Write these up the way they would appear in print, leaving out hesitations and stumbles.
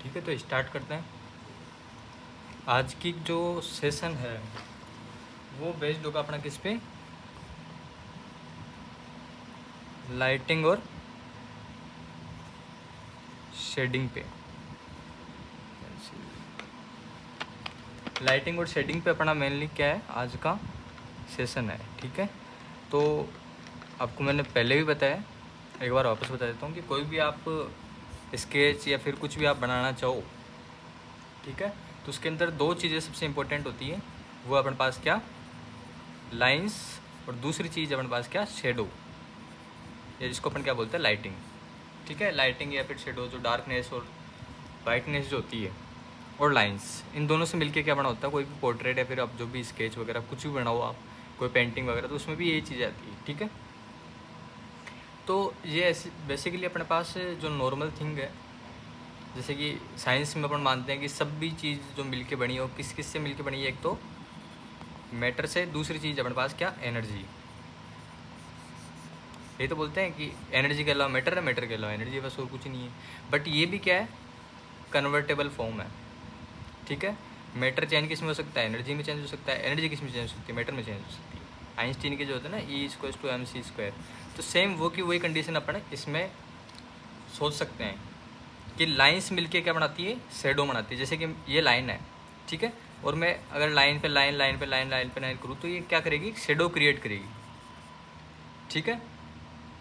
ठीक है, तो स्टार्ट करते हैं। आज की जो सेशन है वो बेस्ड होगा अपना किस पे, लाइटिंग और शेडिंग पे। लाइटिंग और शेडिंग पे अपना मेनली क्या है आज का सेशन है। ठीक है, तो आपको मैंने पहले भी बताया, एक बार वापस बता देता हूँ कि कोई भी आप स्केच या फिर कुछ भी आप बनाना चाहो, ठीक है, तो उसके अंदर दो चीज़ें सबसे इम्पोर्टेंट होती है। वो अपने पास क्या, लाइंस, और दूसरी चीज़ अपने पास क्या, शेडो, या जिसको अपन क्या बोलते हैं, लाइटिंग। ठीक है, लाइटिंग या फिर शेडो, जो डार्कनेस और वाइटनेस जो होती है, और लाइंस, इन दोनों से मिलके क्या बना होता है कोई भी पोर्ट्रेट या फिर आप जो भी स्केच वगैरह कुछ भी बनाओ आप, कोई पेंटिंग वगैरह, तो उसमें भी यही चीज़ आती है। ठीक है, तो ये ऐसे बेसिकली अपने पास जो नॉर्मल थिंग है, जैसे कि साइंस में अपन मानते हैं कि सब भी चीज़ जो मिलके बनी हो, किस किस से मिलके बनी है, एक तो मैटर से, दूसरी चीज़ अपने पास क्या, एनर्जी। ये तो बोलते हैं कि एनर्जी के अलावा मैटर है, मैटर के अलावा एनर्जी, बस और कुछ नहीं है। बट ये भी क्या है, कन्वर्टेबल फॉर्म है। ठीक है, मैटर चेंज किस में हो सकता है, एनर्जी में चेंज हो सकता है, एनर्जी किस में चेंज हो सकती है, मैटर में चेंज हो सकती है। आइंस्टीन के जो होते हैं ना, E=mc², तो सेम वो की वही कंडीशन अपन इसमें सोच सकते हैं कि लाइंस मिलके क्या बनाती है, शेडो बनाती है। जैसे कि ये लाइन है, ठीक है, और मैं अगर लाइन पे लाइन, लाइन पे लाइन, लाइन पे लाइन करूँ तो ये क्या करेगी, शेडो क्रिएट करेगी। ठीक है,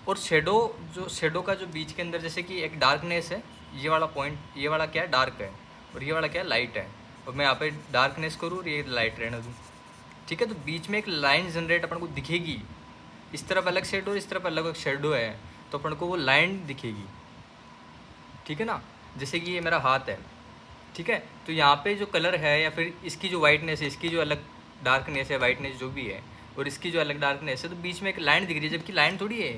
और शेडो, जो शेडो का जो बीच के अंदर, जैसे कि एक डार्कनेस है, ये वाला पॉइंट, ये वाला क्या है, डार्क है, और ये वाला क्या है, लाइट है, और मैं यहाँ पे डार्कनेस करूँ और ये लाइट रहने दूँ। ठीक है, तो बीच में एक लाइन जनरेट अपन को दिखेगी, इस तरफ अलग शेडो, इस तरफ अलग शेडो है, तो अपन को वो लाइन दिखेगी। ठीक है ना, जैसे कि ये मेरा हाथ है, ठीक है, तो यहाँ पे जो कलर है या फिर इसकी जो वाइटनेस है, इसकी जो अलग डार्कनेस है, वाइटनेस जो भी है, और इसकी जो अलग डार्कनेस है, तो बीच में एक लाइन दिख रही है, जबकि लाइन थोड़ी है,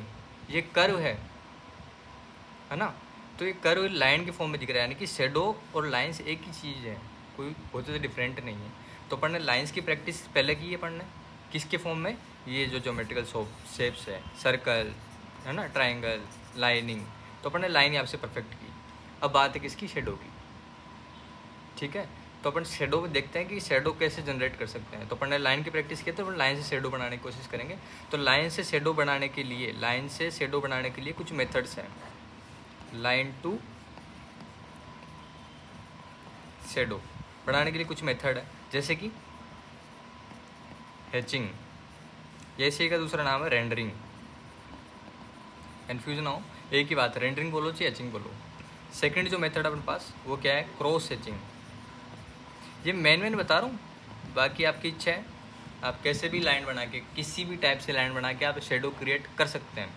ये कर्व है ना। तो ये कर्व लाइन के फॉर्म में दिख रहा है, यानी कि शेडो और लाइंस एक ही चीज़ है, कोई बहुत ज़्यादा डिफरेंट नहीं है। तो अपन ने लाइंस की प्रैक्टिस पहले की है, अपन ने किसके फॉर्म में, ये जो ज्योमेट्रिकल शेप्स है, सर्कल है ना, ट्राइंगल, लाइनिंग, तो अपन ने लाइन यहाँ से परफेक्ट की। अब बात है किसकी, शेडो की। ठीक है, तो अपन शेडो में देखते हैं कि शेडो कैसे जनरेट कर सकते हैं। तो अपन ने लाइन की प्रैक्टिस की, तो अपन लाइन से शेडो बनाने की कोशिश करेंगे। तो लाइन से शेडो बनाने के लिए, लाइन से शेडो बनाने के लिए कुछ मेथड्स हैं। लाइन टू शेडो बनाने के लिए कुछ मेथड है, जैसे कि हैचिंग, ये इसी का दूसरा नाम है रेंडरिंग। कन्फ्यूजन ना हो, एक ही बात है, रेंडरिंग बोलो चाहे हैचिंग बोलो। सेकंड जो मेथड है अपने पास, वो क्या है, क्रॉस हैचिंग। ये मेन बता रहा हूँ, बाकी आपकी इच्छा है, आप कैसे भी लाइन बना के, किसी भी टाइप से लाइन बना के आप शेडो क्रिएट कर सकते हैं।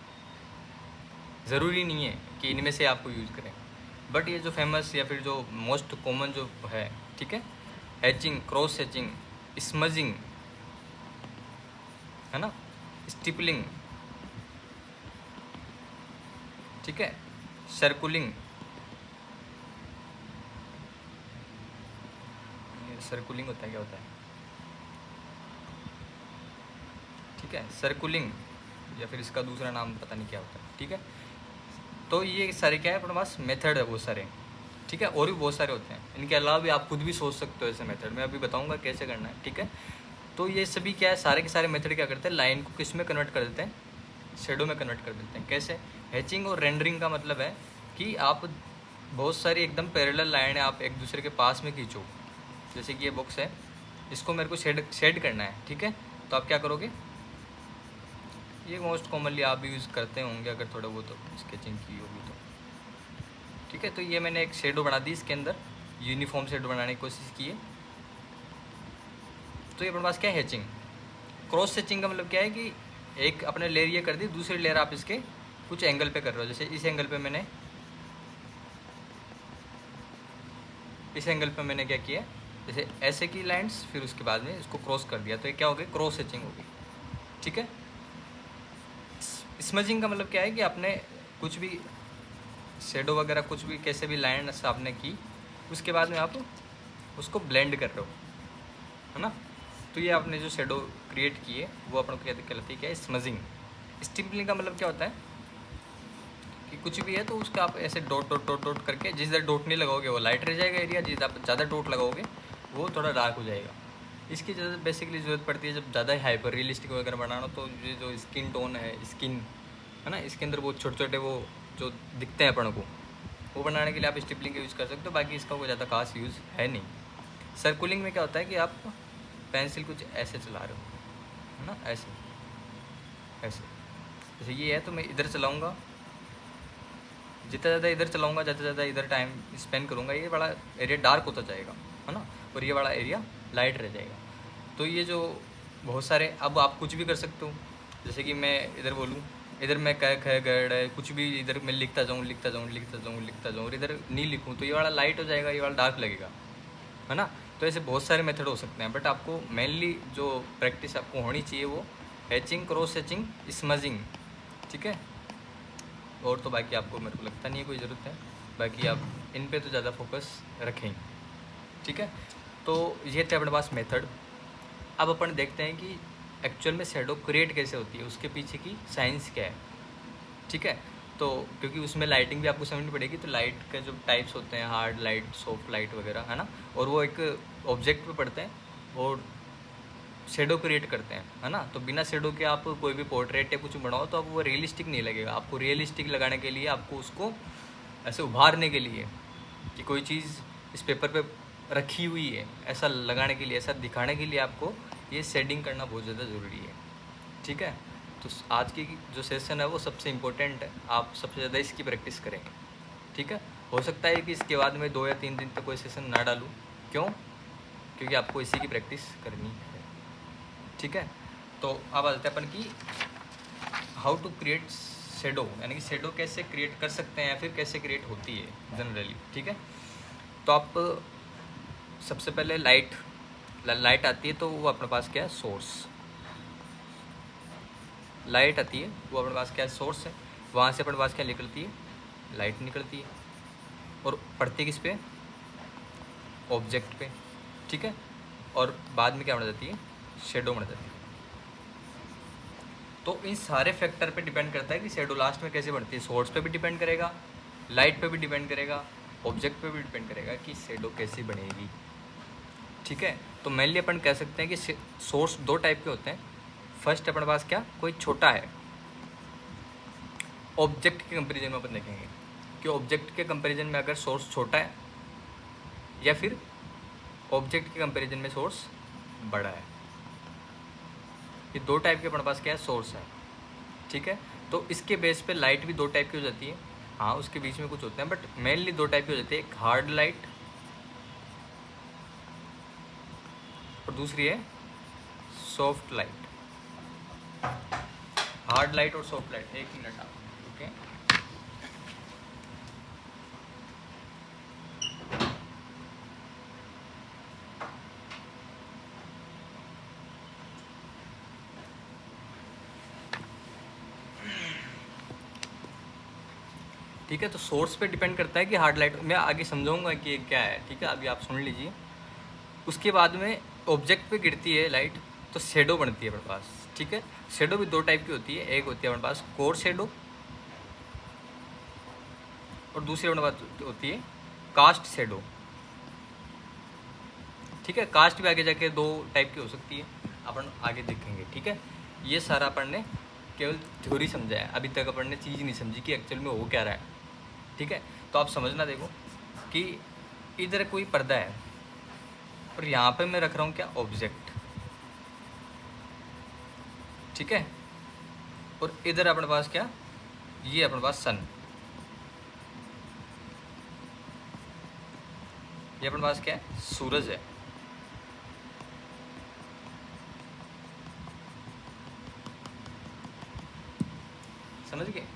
ज़रूरी नहीं है कि इनमें से आपको यूज़ करें, बट ये जो फेमस या फिर जो मोस्ट कॉमन जो है, ठीक है, हैचिंग, क्रॉस हैचिंग, स्मजिंग, है ना, स्टिपलिंग, ठीक है, सर्कुलिंग, सर्कुलिंग होता है, क्या होता है, ठीक है, सर्कुलिंग, या फिर इसका दूसरा नाम पता नहीं क्या होता है। ठीक है, तो ये सारे क्या है अपने पास मेथड है बहुत सारे। ठीक है, और भी बहुत सारे होते हैं, इनके अलावा भी आप खुद भी सोच सकते हो ऐसे मेथड, मैं अभी बताऊंगा कैसे करना है। ठीक है, तो ये सभी क्या है, सारे के सारे मेथड क्या करते हैं, लाइन को किस में कन्वर्ट कर देते हैं, शेडो में कन्वर्ट कर देते हैं। कैसे, हैचिंग और रेंडरिंग का मतलब है कि आप बहुत सारी एकदम पैरेलल लाइन है, आप एक दूसरे के पास में खींचो। जैसे कि ये बॉक्स है, इसको मेरे को शेड करना है, ठीक है, तो आप क्या करोगे, ये मोस्ट कॉमनली आप भी यूज़ करते होंगे अगर थोड़ा बहुत तो स्केचिंग की होगी तो। ठीक है, तो ये मैंने एक शेडो बना दी, इसके अंदर यूनिफॉर्म शेडो बनाने की कोशिश की है। तो ये अपने पास क्या है, हैचिंग। क्रॉस हैचिंग का मतलब क्या है कि एक अपने लेयर ये कर दी, दूसरी लेयर आप इसके कुछ एंगल पे कर रहे हो। जैसे इस एंगल पे मैंने, इस एंगल पे मैंने क्या किया, जैसे ऐसे की लाइंस, फिर उसके बाद में इसको क्रॉस कर दिया, तो ये क्या हो गई, क्रॉस हैचिंग हो गई। ठीक है, स्मजिंग का मतलब क्या है कि आपने कुछ भी शेडो वगैरह कुछ भी कैसे भी लाइन आपने की, उसके बाद में आप उसको ब्लेंड कर रहे हो, है ना। तो ये आपने जो शेडो क्रिएट की है वो अपन को कहलाती है क्या है, स्मजिंग। स्टिपलिंग का मतलब क्या होता है कि कुछ भी है तो उसका आप ऐसे डॉट डॉट डॉट डॉट करके, जिस तरह डॉट नहीं लगाओगे वो लाइट रह जाएगा एरिया, जिस आप ज़्यादा डॉट लगाओगे वो थोड़ा डार्क हो जाएगा। इसकी बेसिकली ज़रूरत पड़ती है जब ज़्यादा हाइपर रियलिस्टिक वगैरह बनाना, तो ये जो स्किन टोन है, स्किन है ना, इसके अंदर वो छोटे छोटे वो जो दिखते हैं अपन को, वो बनाने के लिए आप स्टिपलिंग का यूज़ कर सकते हो। बाकी इसका कोई ज़्यादा खास यूज़ है नहीं। सर्कुलिंग में क्या होता है कि आप पेंसिल कुछ ऐसे चला रहे हो, है ना, ऐसे ऐसे, जैसे ये है तो मैं इधर चलाऊँगा, जितना ज़्यादा इधर चलाऊँगा, ज़्यादा ज़्यादा इधर टाइम स्पेंड करूँगा, ये बड़ा एरिया डार्क होता जाएगा, है ना, और ये बड़ा एरिया लाइट रह जाएगा। तो ये जो बहुत सारे, अब आप कुछ भी कर सकते हो, जैसे कि मैं इधर बोलूँ, इधर मैं क ख ग कुछ भी इधर मैं लिखता जाऊँ लिखता जाऊँ लिखता जाऊँ लिखता जाऊँ, और इधर नहीं लिखूँ तो ये वाला लाइट हो जाएगा, ये वाला डार्क लगेगा, है ना। तो ऐसे बहुत सारे मेथड हो सकते हैं, बट आपको मेनली जो प्रैक्टिस आपको होनी चाहिए वो हैचिंग, क्रॉस हैचिंग, स्मजिंग, ठीक है। और तो बाकी आपको मेरे को लगता नहीं है कोई ज़रूरत है, बाकी आप इन पे तो ज़्यादा फोकस रखें, ठीक है। तो ये थे अपने पास मेथड। अब अपन देखते हैं कि एक्चुअल में शैडो क्रिएट कैसे होती है, उसके पीछे की साइंस क्या है, ठीक है। तो क्योंकि उसमें लाइटिंग भी आपको समझनी पड़ेगी, तो लाइट के जो टाइप्स होते हैं, हार्ड लाइट, सॉफ्ट लाइट वगैरह, है ना, और वो एक ऑब्जेक्ट पे पड़ते हैं और शेडो क्रिएट करते हैं, है ना। तो बिना शेडो के आप कोई भी पोर्ट्रेट या कुछ बनाओ तो आप वो रियलिस्टिक नहीं लगेगा। आपको रियलिस्टिक लगाने के लिए, आपको उसको ऐसे उभारने के लिए कि कोई चीज़ इस पेपर पे रखी हुई है, ऐसा लगाने के लिए, ऐसा दिखाने के लिए आपको ये शेडिंग करना बहुत ज़्यादा ज़रूरी है, ठीक है। तो आज की जो सेशन है वो सबसे इम्पोर्टेंट है, आप सबसे ज़्यादा इसकी प्रैक्टिस करें, ठीक है। हो सकता है कि इसके बाद में 2 या 3 दिन तक कोई सेशन ना डालूँ, क्यों? क्योंकि आपको इसी की प्रैक्टिस करनी है, ठीक है। तो अब आते हैं अपन की हाउ टू क्रिएट शेडो, यानी कि शेडो कैसे क्रिएट कर सकते हैं या फिर कैसे क्रिएट होती है जनरली, ठीक है। तो आप सबसे पहले लाइट आती है तो वो अपने पास क्या है, सोर्स। लाइट आती है वो अपने पास क्या है, सोर्स है। वहाँ से अपने पास क्या निकलती है, लाइट निकलती है, और पड़ती किस पे, ऑब्जेक्ट पे, ठीक है। और बाद में क्या बन जाती है, शेडो बन जाती है। तो इन सारे फैक्टर पे डिपेंड करता है कि शेडो लास्ट में कैसे बनती है। सोर्स पे भी डिपेंड करेगा, लाइट पे भी डिपेंड करेगा, ऑब्जेक्ट पे भी डिपेंड करेगा कि शेडो कैसी बनेगी, ठीक है। तो मेनली अपन कह सकते हैं कि सोर्स 2 टाइप के होते हैं। फर्स्ट अपने पास क्या, कोई छोटा है, ऑब्जेक्ट के कंपेरिजन में अपन देखेंगे कि ऑब्जेक्ट के कंपेरिजन में अगर सोर्स छोटा है या फिर ऑब्जेक्ट के कंपेरिजन में सोर्स बड़ा है। ये 2 टाइप के अपने पास क्या है, सोर्स है, ठीक है। तो इसके बेस पे लाइट भी 2 टाइप की हो जाती है, हाँ उसके बीच में कुछ होते हैं, बट मेनली 2 टाइप की हो जाती है, एक हार्ड लाइट और दूसरी है सॉफ्ट लाइट। हार्ड लाइट और सॉफ्ट लाइट, 1 मिनट आप, ओके। ठीक है, तो सोर्स पे डिपेंड करता है कि हार्ड लाइट, मैं आगे समझाऊंगा कि क्या है, ठीक है, अभी आप सुन लीजिए। उसके बाद में ऑब्जेक्ट पे गिरती है लाइट तो शेडो बनती है अपने पास, ठीक है। शेडो भी 2 टाइप की होती है, एक होती है अपने पास कोर शेडो और दूसरी अपने पास होती है कास्ट शेडो, ठीक है। कास्ट भी आगे जाके 2 टाइप की हो सकती है, अपन आगे देखेंगे, ठीक है। ये सारा अपन ने केवल थ्योरी समझा है, अभी तक अपन ने चीज़ नहीं समझी कि एक्चुअल में हो क्या रहा है, ठीक है। तो आप समझना, देखो कि इधर कोई पर्दा है और यहाँ पे मैं रख रहा हूँ क्या, ऑब्जेक्ट, ठीक है। और इधर अपने पास क्या, ये अपने पास सन, ये अपने पास क्या है, सूरज है, समझ गए।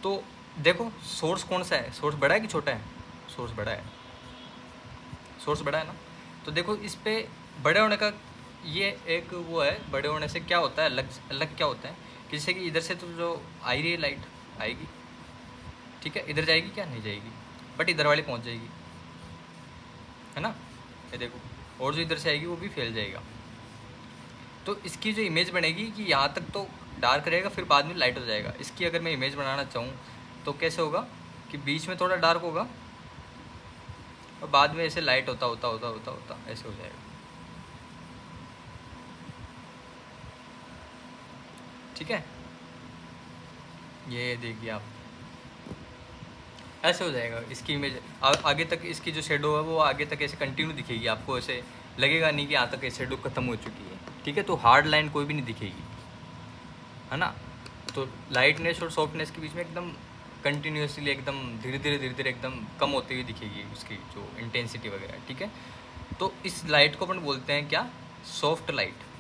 तो देखो सोर्स कौन सा है, सोर्स बड़ा है कि छोटा है, सोर्स बड़ा है, सोर्स बड़ा है ना। तो देखो इस पे बड़े होने का ये एक वो है, बड़े होने से क्या होता है, अलग अलग क्या होता है कि जैसे कि इधर से तो जो आ रही है लाइट आएगी, ठीक है, इधर जाएगी क्या, नहीं जाएगी, बट इधर वाली पहुंच जाएगी, है ना, ये देखो, और जो इधर से आएगी वो भी फैल जाएगा। तो इसकी जो इमेज बनेगी कि यहाँ तक तो डार्क रहेगा, फिर बाद में लाइट हो जाएगा। इसकी अगर मैं इमेज बनाना चाहूँ तो कैसे होगा कि बीच में थोड़ा डार्क होगा और बाद में ऐसे लाइट होता होता होता होता होता ऐसे हो जाएगा। ठीक है, ये देखिए आप ऐसे हो जाएगा। इसकी इमेज आगे तक, इसकी जो शेडो है वो आगे तक ऐसे कंटिन्यू दिखेगी आपको, ऐसे लगेगा नहीं कि यहाँ तक शेडो खत्म हो चुकी है। ठीक है, तो हार्ड लाइन कोई भी नहीं दिखेगी, है ना। तो लाइटनेस और सॉफ्टनेस के बीच में एकदम कंटिन्यूसली एकदम धीरे धीरे एकदम कम होती हुई दिखेगी उसकी जो इंटेंसिटी वगैरह। ठीक है, तो इस लाइट को अपन बोलते हैं क्या, सॉफ्ट लाइट।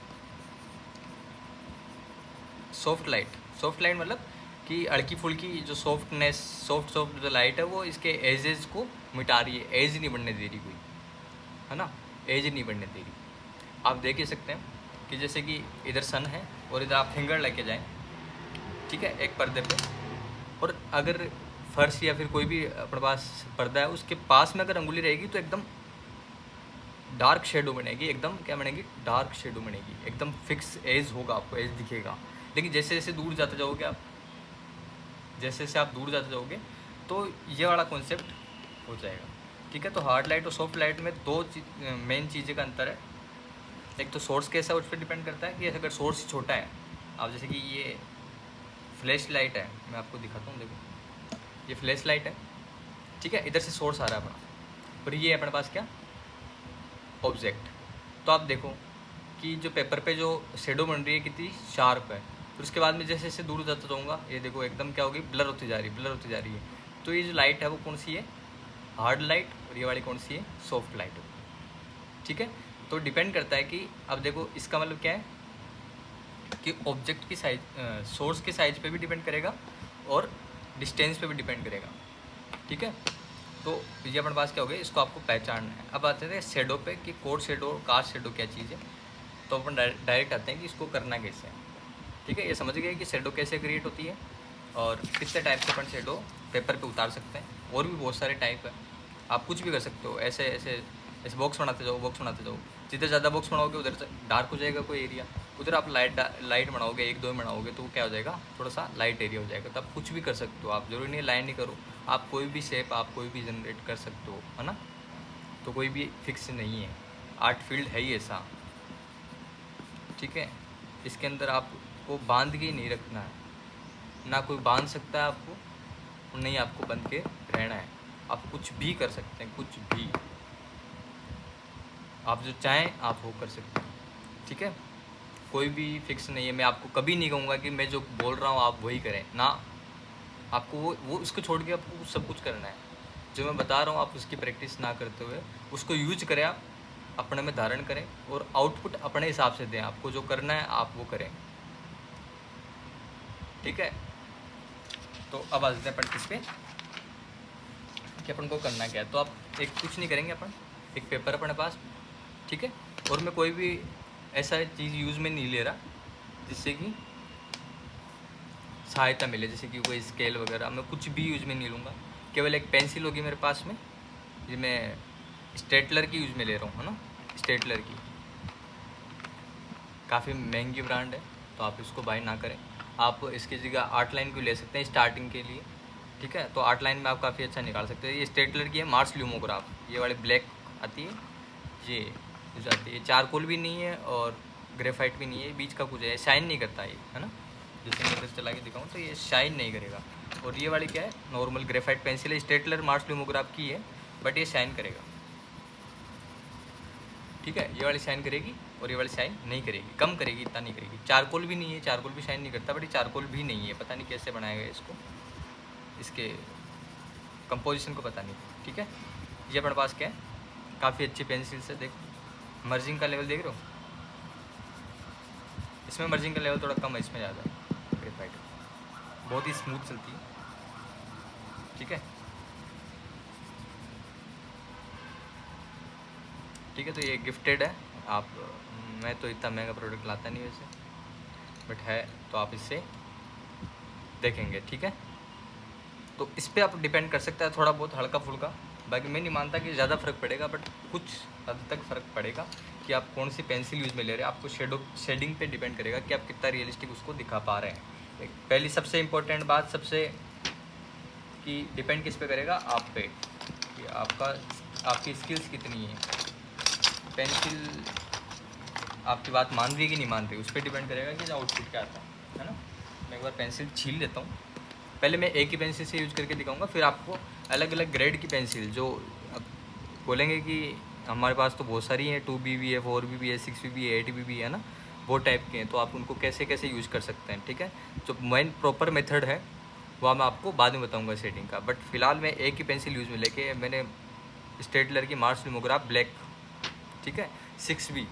सॉफ्ट लाइट मतलब कि हल्की फुल्की जो सॉफ्टनेस, सॉफ्ट जो लाइट है वो इसके एजेस को मिटा रही है, एज नहीं बनने दे रही कोई, है ना, एज नहीं बनने दे रही। आप देख ही सकते हैं कि जैसे कि इधर सन है और इधर आप फिंगर लेके जाएं, ठीक है, एक पर्दे पे, और अगर फर्श या फिर कोई भी अपने पास पर्दा है उसके पास में अगर अंगुली रहेगी तो एकदम डार्क शेडो बनेगी, एकदम क्या बनेगी, डार्क शेडो बनेगी, एकदम फिक्स एज होगा, आपको एज दिखेगा। लेकिन जैसे जैसे दूर जाते जाओगे आप, जैसे जैसे आप दूर जाते जाओगे तो ये वाला कॉन्सेप्ट हो जाएगा। ठीक है, तो हार्ड लाइट और सॉफ्ट लाइट में दो मेन चीज़ें का अंतर है। एक तो सोर्स कैसा है उस पर डिपेंड करता है कि अगर सोर्स छोटा है, आप जैसे कि ये फ्लैश लाइट है, मैं आपको दिखाता हूँ, देखो ये फ्लैश लाइट है, ठीक है, इधर से सोर्स आ रहा है अपना, और ये है अपने पास क्या, ऑब्जेक्ट। तो आप देखो कि जो पेपर पे जो शेडो बन रही है कितनी शार्प है, फिर उसके बाद में जैसे जैसे दूर जाता जाऊँगा ये देखो एकदम क्या होगी, ब्लर होती जा रही है, ब्लर होती जा रही है। तो ये जो लाइट है वो कौन सी है, हार्ड लाइट, और ये वाली कौन सी है, सॉफ्ट लाइट। ठीक है, तो डिपेंड करता है कि अब देखो इसका मतलब क्या है कि ऑब्जेक्ट की साइज, सोर्स के साइज पे भी डिपेंड करेगा और डिस्टेंस पे भी डिपेंड करेगा। ठीक है, तो ये अपने पास क्या हो गया, इसको आपको पहचानना है। अब आते हैं शेडो पे कि कोड शेडो और कास्ट शेडो क्या चीज़ है। तो अपन डायरेक्ट आते हैं कि इसको करना कैसे है। ठीक है, ये समझ गए कि शेडो कैसे क्रिएट होती है और कितने टाइप से अपन शेडो पेपर पे उतार सकते हैं। और भी बहुत सारे टाइप है, आप कुछ भी कर सकते हो, ऐसे ऐसे ऐसे बॉक्स बनाते जाओ, बॉक्स बनाते जाओ, जितने ज़्यादा बॉक्स बनाओगे उधर से डार्क हो जाएगा कोई एरिया, उधर आप लाइट बनाओगे, एक दो बनाओगे तो क्या हो जाएगा, थोड़ा सा लाइट एरिया हो जाएगा। तो आप कुछ भी कर सकते हो, आप जरूरी नहीं लाइन ही करो, आप कोई भी शेप, आप कोई भी जनरेट कर सकते हो, है ना। तो कोई भी फिक्स नहीं है, आर्ट फील्ड है ही ऐसा। ठीक है, इसके अंदर आपको बांध के ही नहीं रखना है, ना कोई बांध सकता है आपको, नहीं आपको बंध के रहना है। आप कुछ भी कर सकते हैं, कुछ भी आप जो चाहें आप वो कर सकते हैं। ठीक है, कोई भी फिक्स नहीं है। मैं आपको कभी नहीं कहूँगा कि मैं जो बोल रहा हूँ आप वही करें ना, आपको वो उसको छोड़ के आपको सब कुछ करना है। जो मैं बता रहा हूँ आप उसकी प्रैक्टिस ना करते हुए उसको यूज करें, आप अपने में धारण करें और आउटपुट अपने हिसाब से दें। आपको जो करना है आप वो करें। ठीक है, तो अब आ जाते हैं अपन किस पे कि अपन को करना क्या है। तो आप एक कुछ नहीं करेंगे, अपन एक पेपर अपने पास, ठीक है, और मैं कोई भी ऐसा चीज़ यूज़ में नहीं ले रहा जिससे कि सहायता मिले, जैसे कि कोई स्केल वगैरह, मैं कुछ भी यूज़ में नहीं लूँगा। केवल एक पेंसिल होगी मेरे पास में, ये मैं स्टेटलर की यूज़ में ले रहा हूँ, है ना, स्टेटलर की काफ़ी महंगी ब्रांड है तो आप इसको बाय ना करें। आप इसकी जगह आर्ट लाइन को ले सकते हैं स्टार्टिंग के लिए। ठीक है, तो आर्ट लाइन में आप काफ़ी अच्छा निकाल सकते हैं। ये स्टेटलर की है, मार्स ल्यूमोग्राफ, ये वाली ब्लैक आती है, ये आती है, चारकोल भी नहीं है और ग्रेफाइट भी नहीं है, बीच का कुछ है, शाइन नहीं करता ये, है ना। जैसे मैं इधर चला के दिखाऊँ तो ये शाइन नहीं करेगा। और ये वाली क्या है, नॉर्मल ग्रेफाइट पेंसिल है, स्टेटलर मार्स ल्यूमोग्राफ की है, बट ये शाइन करेगा। ठीक है, ये वाली शाइन करेगी और ये वाली शाइन नहीं करेगी, कम करेगी, इतना नहीं करेगी। चारकोल भी नहीं है, चारकोल भी शाइन नहीं करता, बट ये चारकोल भी नहीं है, पता नहीं कैसे बनाया गया इसको, इसके कंपोजिशन को पता नहीं। ठीक है, ये अपने पास क्या है, काफ़ी अच्छी पेंसिल से, देख मर्जिंग का लेवल देख रहे हो, इसमें मर्जिंग का लेवल थोड़ा कम है, इसमें ज़्यादा है। ग्रेफाइट बहुत ही स्मूथ चलती है। ठीक है, ठीक है, तो ये गिफ्टेड है। आप, मैं तो इतना महंगा प्रोडक्ट लाता नहीं वैसे, बट है तो आप इससे देखेंगे। ठीक है, तो इस पर आप डिपेंड कर सकते हैं, थोड़ा बहुत हल्का फुल्का। बाकी मैं नहीं मानता कि ज़्यादा फ़र्क पड़ेगा, बट कुछ हद तक फ़र्क पड़ेगा कि आप कौन सी पेंसिल यूज़ में ले रहे हैं। आपको शेडिंग पे डिपेंड करेगा कि आप कितना रियलिस्टिक उसको दिखा पा रहे हैं। पहली सबसे इम्पोर्टेंट बात, सबसे कि डिपेंड किस पे करेगा, आप पे, कि आपकी स्किल्स कितनी है। पेंसिल आपकी बात मान रही है कि नहीं मान रही, उस पर डिपेंड करेगा कि आउटपुट क्या आता है ना। मैं एक बार पेंसिल छील लेता हूँ। पहले मैं एक ही पेंसिल से यूज़ करके दिखाऊंगा, फिर आपको अलग अलग ग्रेड की पेंसिल, जो बोलेंगे कि हमारे पास तो बहुत सारी हैं, 2B भी है, 4B भी है, 6B भी है, 8B भी है ना, वो टाइप के हैं, तो आप उनको कैसे कैसे यूज़ कर सकते हैं। ठीक है, जो मेन प्रॉपर मेथड है वह मैं आपको बाद में बताऊंगा सेटिंग का। बट फिलहाल मैं एक ही पेंसिल यूज़ में लेके मैंने स्टेडलर की मार्स लिमोग्राफ ब्लैक, ठीक है, 6B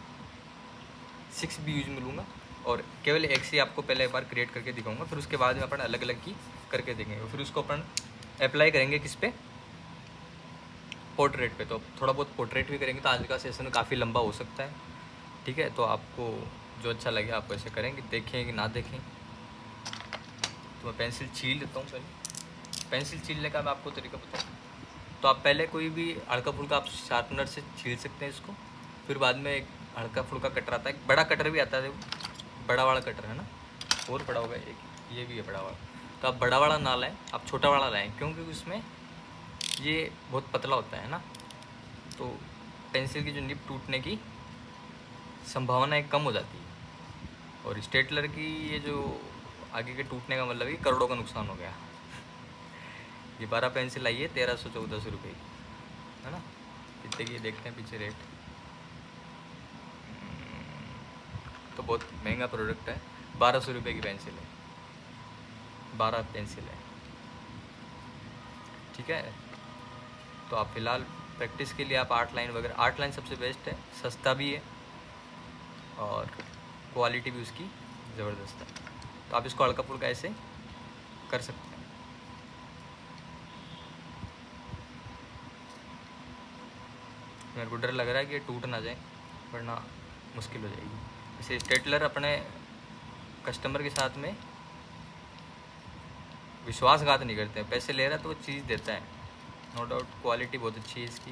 यूज में लूँगा, और केवल एक से आपको पहले एक बार क्रिएट करके दिखाऊंगा, फिर उसके बाद में अपन अलग अलग की करके देखेंगे, फिर उसको अपन अप्लाई करेंगे किस पे, पोर्ट्रेट पे। तो थोड़ा बहुत पोर्ट्रेट भी करेंगे, तो आज का सेशन काफ़ी लंबा हो सकता है। ठीक है, तो आपको जो अच्छा लगे आप ऐसे करेंगे, देखें कि ना देखें। तो मैं पेंसिल छील लेता हूँ। पहले पेंसिल छीलने का मैं आपको तरीका बताऊँ, तो आप पहले कोई भी हल्का फुल्का आप शार्पनर से छील सकते हैं इसको, फिर बाद में एक हल्का फुल्का कटर आता है, एक बड़ा कटर भी आता है, बड़ा वाला कटर है ना, और बड़ा होगा एक, ये भी है बड़ा वाला। तो आप बड़ा वाला ना लाएं, आप छोटा वाला लाएं, क्योंकि उसमें ये बहुत पतला होता है ना, तो पेंसिल की जो निब टूटने की संभावनाएं कम हो जाती है। और स्टेटलर की ये जो आगे के टूटने का मतलब ये करोड़ों का नुकसान हो गया। ये 12 पेंसिल आई है 1314 रुपये की, है ना। कितने की देखते हैं पीछे रेट, तो बहुत महंगा प्रोडक्ट है। 1200 रुपये की पेंसिल है, 12 पेंसिल है। ठीक है, तो आप फिलहाल प्रैक्टिस के लिए आप 8 लाइन वगैरह, 8 लाइन सबसे बेस्ट है, सस्ता भी है और क्वालिटी भी उसकी ज़बरदस्त है। तो आप इसको हल्का फुल्का ऐसे कर सकते हैं। मेरे को डर लग रहा है कि ये टूट ना जाए, वरना मुश्किल हो जाएगी। जैसे स्टेटलर अपने कस्टमर के साथ में विश्वासघात नहीं करते हैं, पैसे ले रहा है तो वो चीज़ देता है, नो डाउट क्वालिटी बहुत अच्छी है इसकी।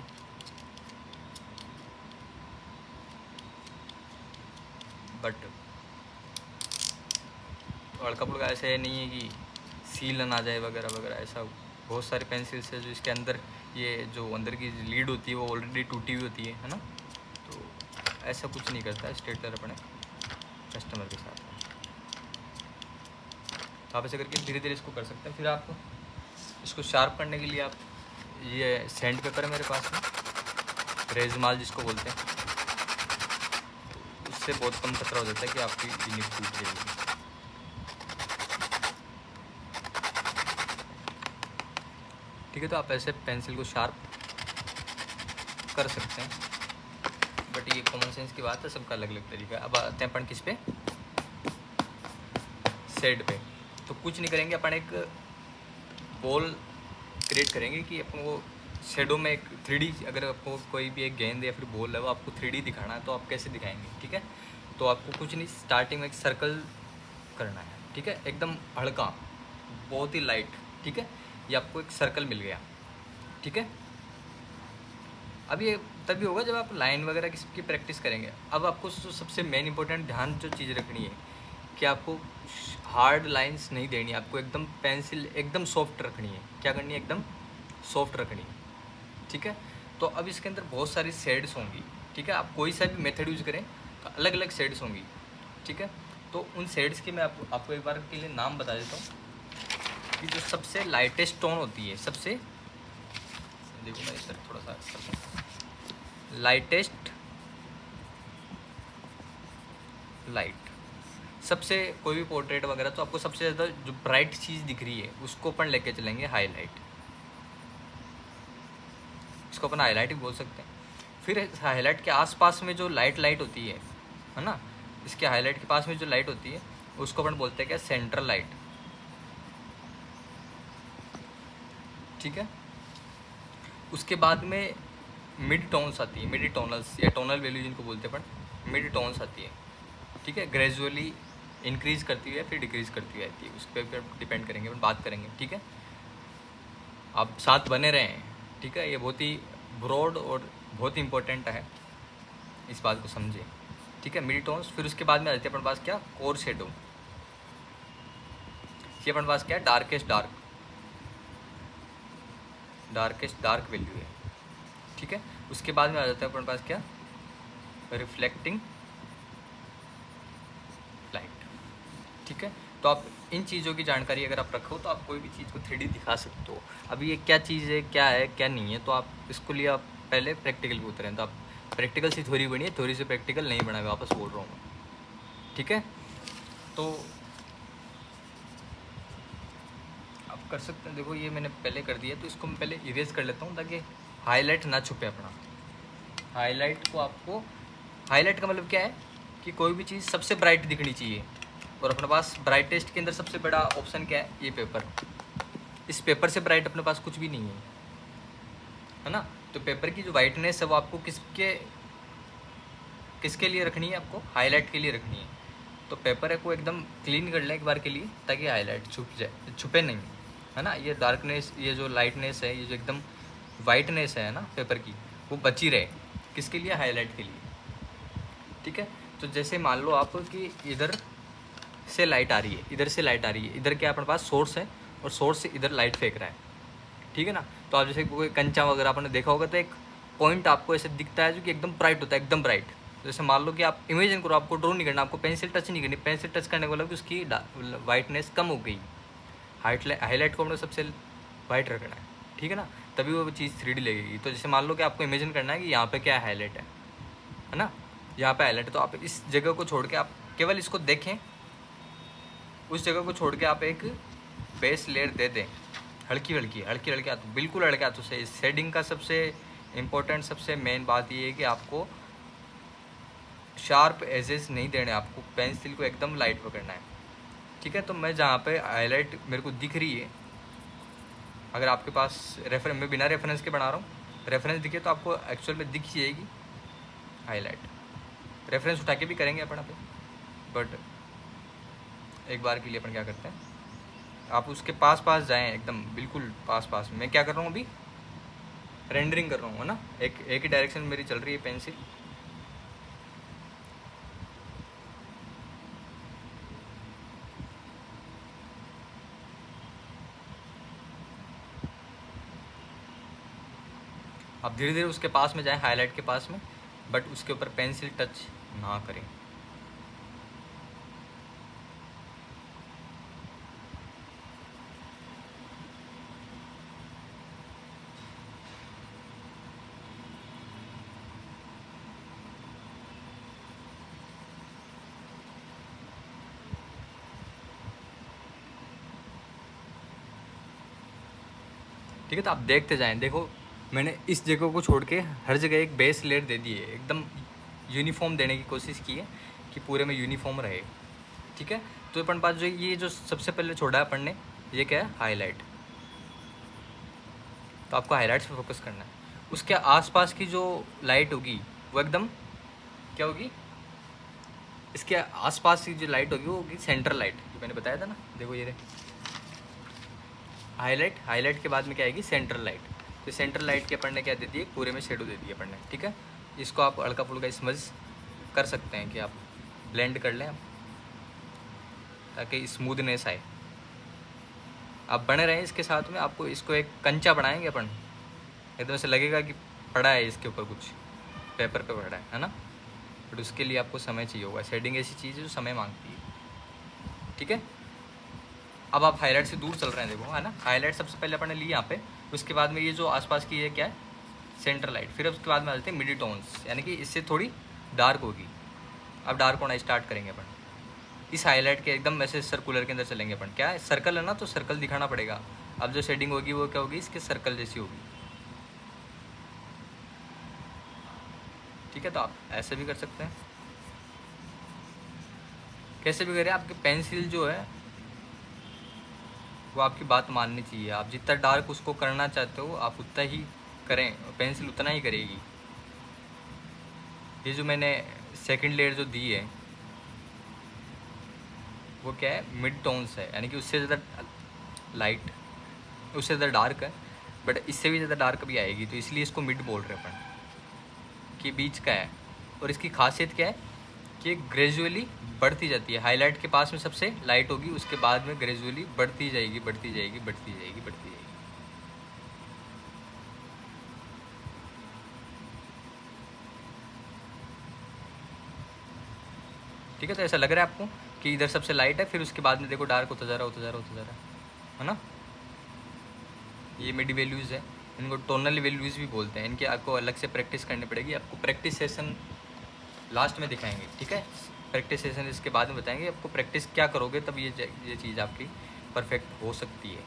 बट तो हल्का फुल्का ऐसे नहीं है कि सील ना जाए वगैरह वगैरह, ऐसा बहुत सारी पेंसिल्स है जो इसके अंदर ये जो अंदर की लीड होती है वो ऑलरेडी टूटी हुई होती है ना, तो ऐसा कुछ नहीं करता है स्टेटलर अपने कस्टमर के साथ। तो आप ऐसे करके धीरे धीरे इसको कर सकते हैं। फिर आप इसको शार्प करने के लिए आप, ये सैंड पेपर है मेरे पास में, रेजमाल जिसको बोलते हैं, तो उससे बहुत कम खतरा हो जाता है कि आपकी निब टूट जाएगी। ठीक है, तो आप ऐसे पेंसिल को शार्प कर सकते हैं, बट ये कॉमन सेंस की बात है, सबका अलग अलग तरीका है। अब आते हैं अपन किस पे, शेड पे। तो कुछ नहीं करेंगे, अपन एक बॉल क्रिएट करेंगे कि अपन वो शेडो में एक 3D, अगर आपको कोई भी एक गेंद या फिर बॉल है वो आपको 3D दिखाना है तो आप कैसे दिखाएंगे। ठीक है, तो आपको कुछ नहीं, स्टार्टिंग में एक सर्कल करना है। ठीक है, एकदम हल्का, बहुत ही लाइट। ठीक है, ये आपको एक सर्कल मिल गया। ठीक है, अब ये तभी होगा जब आप लाइन वगैरह की प्रैक्टिस करेंगे। अब आपको सबसे मेन इंपॉर्टेंट ध्यान जो चीज़ रखनी है कि आपको हार्ड लाइंस नहीं देनी, आपको एकदम पेंसिल एकदम सॉफ्ट रखनी है। क्या करनी है, एकदम सॉफ्ट रखनी है। ठीक है, तो अब इसके अंदर बहुत सारी शेड्स होंगी। ठीक है, आप कोई सा भी मेथड यूज़ करें तो अलग अलग शेड्स होंगी। ठीक है, तो उन शेड्स की मैं आपको एक बार के लिए नाम बता देता हूँ कि जो सबसे लाइटेस्ट टोन होती है, सबसे, देखो मैं इस तरह थोड़ा सा लाइटेस्ट लाइट, सबसे कोई भी पोर्ट्रेट वगैरह, तो आपको सबसे ज़्यादा जो ब्राइट चीज़ दिख रही है उसको अपन लेके चलेंगे हाईलाइट। इसको अपन हाईलाइट भी बोल सकते हैं। फिर हाईलाइट के आसपास में जो लाइट होती है ना, इसके हाईलाइट के पास में जो लाइट होती है उसको अपन बोलते हैं क्या, सेंट्रल लाइट। ठीक है, उसके बाद में मिड टोन्स आती है, मिड टोनल्स या टोनल वैल्यू जिनको बोलते हैं अपन, मिड टोन्स आती है। ठीक है, ग्रेजुअली इंक्रीज़ करती है फिर डिक्रीज़ करती रहती है, उस पर डिपेंड करेंगे, अपन बात करेंगे। ठीक है, आप साथ बने रहें। ठीक है, ये बहुत ही ब्रॉड और बहुत ही इंपॉर्टेंट है, इस बात को समझें। ठीक है, मिड टोन्स, फिर उसके बाद में आते हैं अपन पास क्या, कोर शेडो। ये अपन पास क्या है, darkest dark. Darkest dark value है, ठीक है। उसके बाद में आ जाता है अपने पास क्या, रिफ्लेक्टिंग लाइट, ठीक है। तो आप इन चीज़ों की जानकारी अगर आप रखो तो आप कोई भी चीज़ को 3D दिखा सकते हो। अभी ये क्या चीज़ है क्या नहीं है, तो आप इसको लिए आप पहले प्रैक्टिकल पे उतरें। तो आप प्रैक्टिकल से थ्योरी बनी है, थ्योरी से प्रैक्टिकल नहीं बना, मैं वापस बोल रहा हूँ, ठीक है। तो आप कर सकते हैं, देखो ये मैंने पहले कर दिया, तो इसको मैं पहले इरेज कर लेता हूँ ताकि हाईलाइट ना छुपे अपना। हाईलाइट को आपको, हाईलाइट का मतलब क्या है कि कोई भी चीज़ सबसे ब्राइट दिखनी चाहिए, और अपने पास ब्राइटेस्ट के अंदर सबसे बड़ा ऑप्शन क्या है, ये पेपर। इस पेपर से ब्राइट अपने पास कुछ भी नहीं है ना। तो पेपर की जो वाइटनेस है वो आपको किसके लिए रखनी है, आपको हाईलाइट के लिए रखनी है। तो पेपर है को एकदम क्लीन कर लें एक बार के लिए, ताकि हाईलाइट छुपे नहीं, है ना। ये डार्कनेस, ये जो लाइटनेस है, ये जो एकदम वाइटनेस है ना पेपर की, वो बची रहे, किसके लिए, हाईलाइट के लिए, ठीक है। तो जैसे मान लो आप कि इधर से लाइट आ रही है, इधर से लाइट आ रही है, इधर क्या अपने पास सोर्स है, और सोर्स से इधर लाइट फेंक रहा है, ठीक है ना। तो आप जैसे कोई कंचा वगैरह आपने देखा होगा, तो एक पॉइंट आपको ऐसे दिखता है जो कि एकदम ब्राइट होता है, एकदम ब्राइट। जैसे मान लो कि आप इमेजिन करो, आपको ड्रॉ नहीं करना, आपको पेंसिल टच नहीं करनी, पेंसिल टच करने वाला कि उसकी वाइटनेस कम हो गई, हाईलाइट को अपने सबसे वाइट रखना है, ठीक है ना, तभी वो चीज़ 3D लगेगी। तो जैसे मान लो कि आपको इमेजिन करना है कि यहाँ पे क्या हाईलाइट है ना, यहाँ पे हाईलाइट, तो आप इस जगह को छोड़ के आप केवल इसको देखें, उस जगह को छोड़ के आप एक बेस लेयर दे दें, हल्की हल्की हाथों, बिल्कुल हल्के हाथों से। इस शेडिंग का सबसे इम्पोर्टेंट, सबसे मेन बात ये है कि आपको शार्प एजेस नहीं देने, आपको पेंसिल को एकदम लाइट पकड़ना है, ठीक है। तो मैं जहाँ पे हाईलाइट मेरे को दिख रही है, अगर आपके पास मैं बिना रेफरेंस के बना रहा हूँ, रेफरेंस दिखे तो आपको एक्चुअल में दिख जाएगी हाईलाइट। रेफरेंस उठा के भी करेंगे अपन पे, बट एक बार के लिए अपन क्या करते हैं, आप उसके पास जाएं, एकदम बिल्कुल पास। मैं क्या कर रहा हूँ अभी, रेंडरिंग कर रहा हूँ, है ना। एक ही डायरेक्शन मेरी चल रही है पेंसिल, आप धीरे धीरे उसके पास में जाएं, हाईलाइट के पास में, बट उसके ऊपर पेंसिल टच ना करें। ठीक है, तो आप देखते जाएं। देखो मैंने इस जगह को छोड़ के हर जगह एक बेस लेयर दे दी है, एकदम यूनिफॉर्म देने की कोशिश की है कि पूरे में यूनिफॉर्म रहे, ठीक है। तो अपन पास जो ये जो सबसे पहले छोड़ा है अपन ने, ये क्या है, हाईलाइट। तो आपको हाईलाइट्स पे फोकस करना है। उसके आसपास की जो लाइट होगी वो एकदम क्या होगी, इसके आसपास की जो लाइट होगी वो होगी सेंटर लाइट, जो मैंने बताया था ना। देखो ये हाईलाइट के बाद में क्या आएगी, सेंट्रल लाइट। तो सेंट्रल लाइट के अपन ने क्या दे दी, पूरे में शेडो दे दी अपन ने, ठीक है। इसको आप हल्का फुल्का समझ कर सकते हैं कि आप ब्लेंड कर लें आप, ताकि स्मूथनेस आए। आप बने रहें इसके साथ में। आपको इसको एक कंचा बनाएंगे अपन, एकदम से लगेगा कि पड़ा है इसके ऊपर कुछ, पेपर पे पड़ा है ना। बट उसके लिए आपको समय चाहिए होगा। शेडिंग ऐसी चीज़ है जो समय मांगती है, ठीक है। अब आप हाईलाइट से दूर चल रहे हैं, देखो, है ना। हाईलाइट सबसे पहले अपन ने ली यहाँ पे, उसके बाद में ये जो आसपास की ये क्या है, सेंटर लाइट। फिर उसके बाद में आ जाते हैं मिडी टोन्स, यानी कि इससे थोड़ी डार्क होगी। अब डार्क होना स्टार्ट करेंगे अपन इस हाईलाइट के एकदम ऐसे सर्कुलर के अंदर चलेंगे अपन। क्या है, सर्कल है ना, तो सर्कल दिखाना पड़ेगा। अब जो शेडिंग होगी वो क्या होगी, इसके सर्कल जैसी होगी, ठीक है। तो आप ऐसे भी कर सकते हैं, कैसे भी करें। आपकी पेंसिल जो है वो आपकी बात माननी चाहिए। आप जितना डार्क उसको करना चाहते हो आप उतना ही करें, पेंसिल उतना ही करेगी। ये जो मैंने सेकंड लेयर जो दी है वो क्या है, मिड टोन्स है, यानी कि उससे ज़्यादा लाइट, उससे ज़्यादा डार्क है, बट इससे भी ज़्यादा डार्क भी आएगी। तो इसलिए इसको मिड बोल रहे हैं अपन, कि बीच का है। और इसकी खासियत क्या है कि ग्रेजुअली बढ़ती जाती है। हाईलाइट के पास में सबसे लाइट होगी, उसके बाद में ग्रेजुअली बढ़ती जाएगी, बढ़ती जाएगी, बढ़ती जाएगी, बढ़ती जाएगी। ठीक है, तो ऐसा लग रहा है आपको कि इधर सबसे लाइट है, फिर उसके बाद में देखो डार्क होता जा रहा होता जा रहा होता जा रहा है ना। ये मिड वैल्यूज़ है, इनको टोनल वैल्यूज़ भी बोलते हैं। इनकी आपको अलग से प्रैक्टिस करनी पड़ेगी। आपको प्रैक्टिस सेशन लास्ट में दिखाएंगे, ठीक है। प्रैक्टिस सेशन इसके बाद में बताएंगे आपको प्रैक्टिस क्या करोगे तब ये चीज़ आपकी परफेक्ट हो सकती है।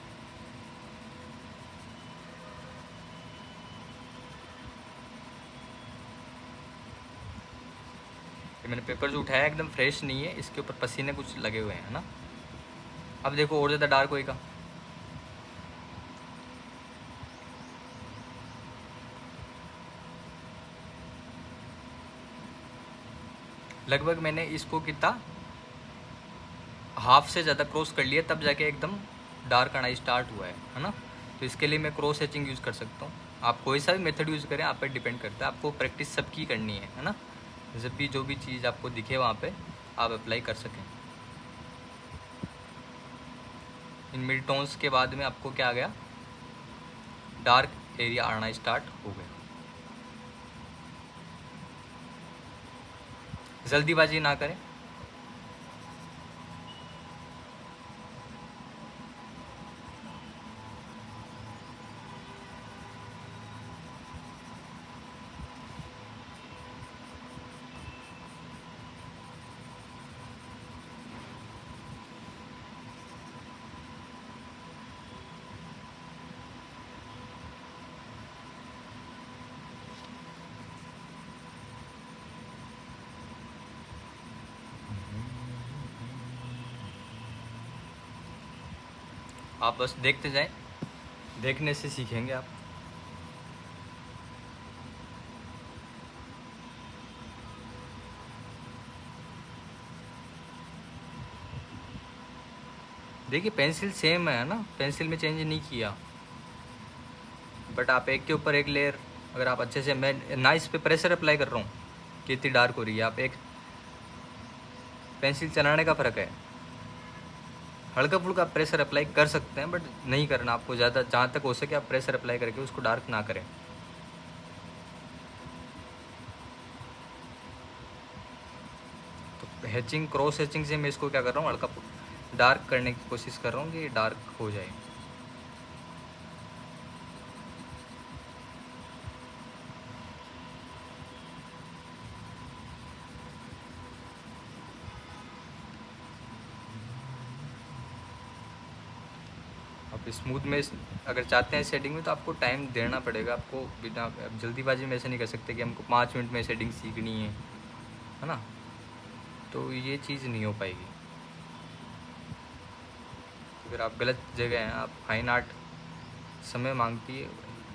ये मैंने पेपर जो उठाया एकदम फ्रेश नहीं है, इसके ऊपर पसीने कुछ लगे हुए हैं, है ना। अब देखो और ज़्यादा डार्क होएगा। लगभग मैंने इसको कितना हाफ से ज़्यादा क्रॉस कर लिया, तब जाके एकदम डार्क आना स्टार्ट हुआ है ना। तो इसके लिए मैं क्रॉस हैचिंग यूज़ कर सकता हूँ। आप कोई सा भी मेथड यूज़ करें, आप पर डिपेंड करता है। आपको प्रैक्टिस सबकी करनी है ना। जब भी जो भी चीज़ आपको दिखे वहाँ पे आप अप्लाई कर सकें। इन मिड टोन्स के बाद में आपको क्या आ गया, डार्क एरिया आना स्टार्ट हो गया। जल्दीबाजी ना करें। आप बस देखते जाएं, देखने से सीखेंगे आप। देखिए पेंसिल सेम है ना, पेंसिल में चेंज नहीं किया, बट आप एक के ऊपर एक लेयर, अगर आप अच्छे से, मैं ना इस पे प्रेशर अप्लाई कर रहा हूँ कि इतनी डार्क हो रही है। आप एक पेंसिल चलाने का फ़र्क है। हल्का फुल्का प्रेशर अप्लाई कर सकते हैं, बट नहीं करना आपको ज़्यादा। जहाँ तक हो सके आप प्रेशर अप्लाई करके उसको डार्क ना करें। तो हैचिंग, क्रॉस हैचिंग से मैं इसको क्या कर रहा हूँ, हल्का डार्क करने की कोशिश कर रहा हूँ कि डार्क हो जाए। आप स्मूथ में अगर चाहते हैं शेडिंग में, तो आपको टाइम देना पड़ेगा। आपको बिना जल्दीबाजी में ऐसे नहीं कर सकते कि हमको 5 मिनट में शेडिंग सीखनी है ना। तो ये चीज़ नहीं हो पाएगी। अगर आप गलत जगह हैं, आप फाइन आर्ट समय मांगती है,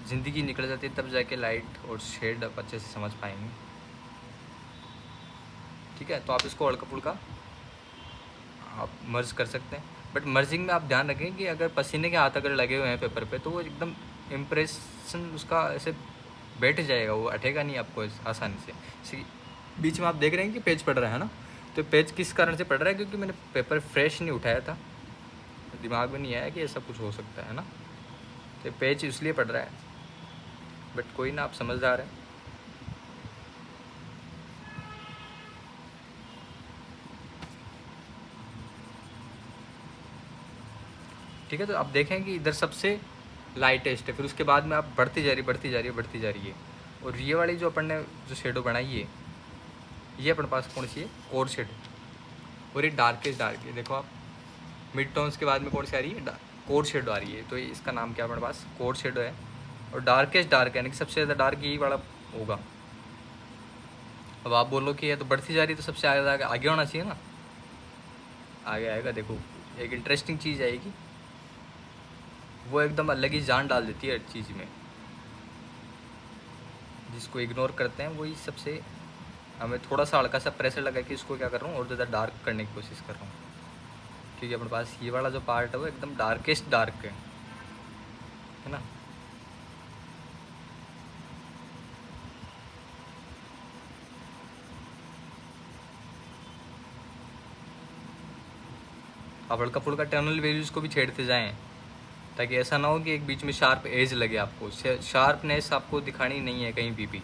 ज़िंदगी निकल जाती है, तब जाके लाइट और शेड आप अच्छे से समझ पाएंगे। ठीक है, तो आप इसको हल्का फुल्का आप मर्ज कर सकते हैं, बट मर्जिंग में आप ध्यान रखें कि अगर पसीने के हाथ अगर लगे हुए हैं पेपर पे, तो वो एकदम इम्प्रेशन उसका ऐसे बैठ जाएगा, वो हटेगा नहीं आपको आसानी से। इसी बीच में आप देख रहे हैं कि पेज पड़ रहा है ना, तो पेज किस कारण से पड़ रहा है, क्योंकि मैंने पेपर फ्रेश नहीं उठाया था, दिमाग में नहीं आया कि ऐसा कुछ हो सकता है ना। तो पेज इसलिए पड़ रहा है, बट कोई ना, आप समझदार हैं। ठीक है, तो आप देखें कि इधर सबसे लाइटेस्ट है, फिर उसके बाद में आप बढ़ती जा रही बढ़ती जा रही है बढ़ती जा रही है। और ये वाली जो अपन ने जो शेडो बनाई है, ये अपने पास कौन सी है, कोर शेड, और ये डार्केस्ट डार्क है। देखो आप मिड टोन्स के बाद में कौन सी आ रही है, कोर शेडो आ रही है। तो इसका नाम क्या है अपने पास, कोर शेडो है। और डार्केस्ट डार्क है, यानी कि सबसे ज़्यादा डार्क यही वाला होगा। अब आप बोलो कि ये तो बढ़ती जा रही है, तो सबसे आगे आगे होना चाहिए ना, आगे आएगा। देखो एक इंटरेस्टिंग चीज़ आएगी, वो एकदम अलग ही जान डाल देती है हर चीज़ में। जिसको इग्नोर करते हैं वही सबसे, हमें थोड़ा सा हल्का सा प्रेशर लगा कि इसको क्या कर रहा हूँ और ज़्यादा डार्क करने की कोशिश कर रहा हूँ, क्योंकि अपने पास ये वाला जो पार्ट है वो एकदम डार्केस्ट डार्क है ना। आप हल्का फुल्का टर्नल वैल्यूज़ को भी छेड़ते जाएँ, ताकि ऐसा ना हो कि एक बीच में शार्प एज लगे। आपको शार्पनेस आपको दिखानी नहीं है कहीं भी।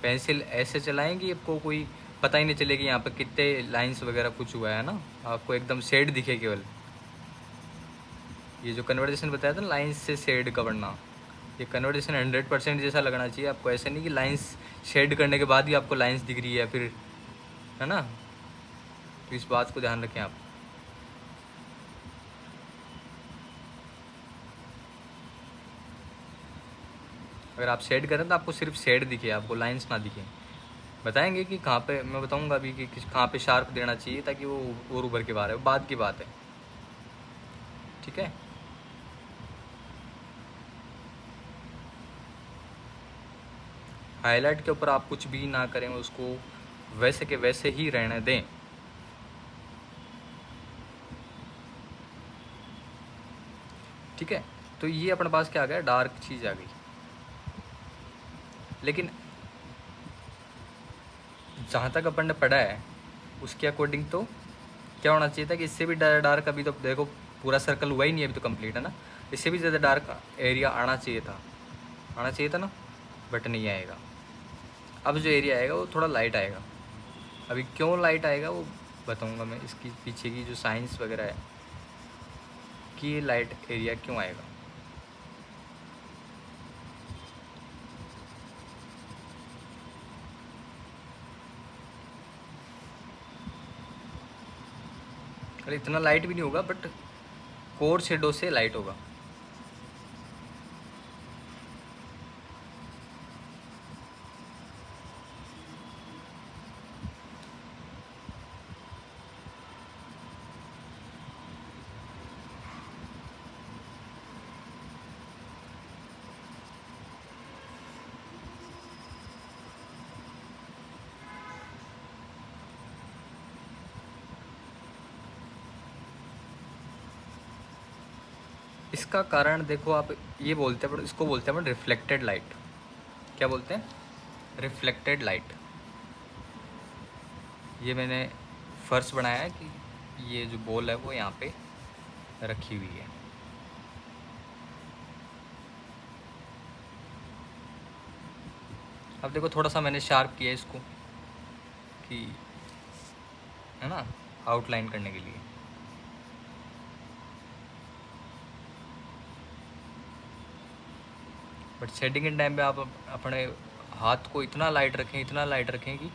पेंसिल ऐसे चलाएं कि आपको कोई पता ही नहीं चले कि यहाँ पे कितने लाइंस वगैरह कुछ हुआ है ना, आपको एकदम शेड दिखे केवल। ये जो कन्वर्जेशन बताया था ना, लाइंस से शेड का बनना, ये कन्वर्जेशन 100% जैसा लगना चाहिए आपको। ऐसा नहीं कि लाइंस शेड करने के बाद ही आपको लाइंस दिख रही है फिर, है ना। तो इस बात को ध्यान रखें आप। अगर आप शेड करें तो आपको सिर्फ शेड दिखे, आपको लाइंस ना दिखे। बताएंगे कि कहाँ पे, मैं बताऊंगा अभी कि कहाँ पे शार्प देना चाहिए ताकि वो और उभर के बाहर है, वो बाद की बात है, ठीक है। हाईलाइट के ऊपर आप कुछ भी ना करें, उसको वैसे के वैसे ही रहने दें। ठीक है, तो ये अपने पास क्या आ गया, डार्क चीज़ आ गई। लेकिन जहाँ तक अपन ने पढ़ा है उसके अकॉर्डिंग तो क्या होना चाहिए था कि इससे भी डार्क, अभी तो देखो पूरा सर्कल हुआ ही नहीं, अभी तो कंप्लीट है ना, इससे भी ज़्यादा डार्क एरिया आना चाहिए था, आना चाहिए था ना, बट नहीं आएगा। अब जो एरिया आएगा वो थोड़ा लाइट आएगा। अभी क्यों लाइट आएगा वो बताऊंगा मैं, इसकी पीछे की जो साइंस वगैरह है कि ये लाइट एरिया क्यों आएगा। अरे इतना लाइट भी नहीं होगा, बट कोर शेडो से लाइट होगा। इसका कारण देखो, आप ये बोलते हैं, इसको बोलते हैं रिफ्लेक्टेड लाइट। क्या बोलते हैं, रिफ्लेक्टेड लाइट। ये मैंने फर्श बनाया है कि ये जो बॉल है वो यहाँ पे रखी हुई है। अब देखो थोड़ा सा मैंने शार्प किया इसको कि, है ना, आउटलाइन करने के लिए। बट शेडिंग के टाइम पे आप अपने हाथ को इतना लाइट रखें, इतना लाइट रखें कि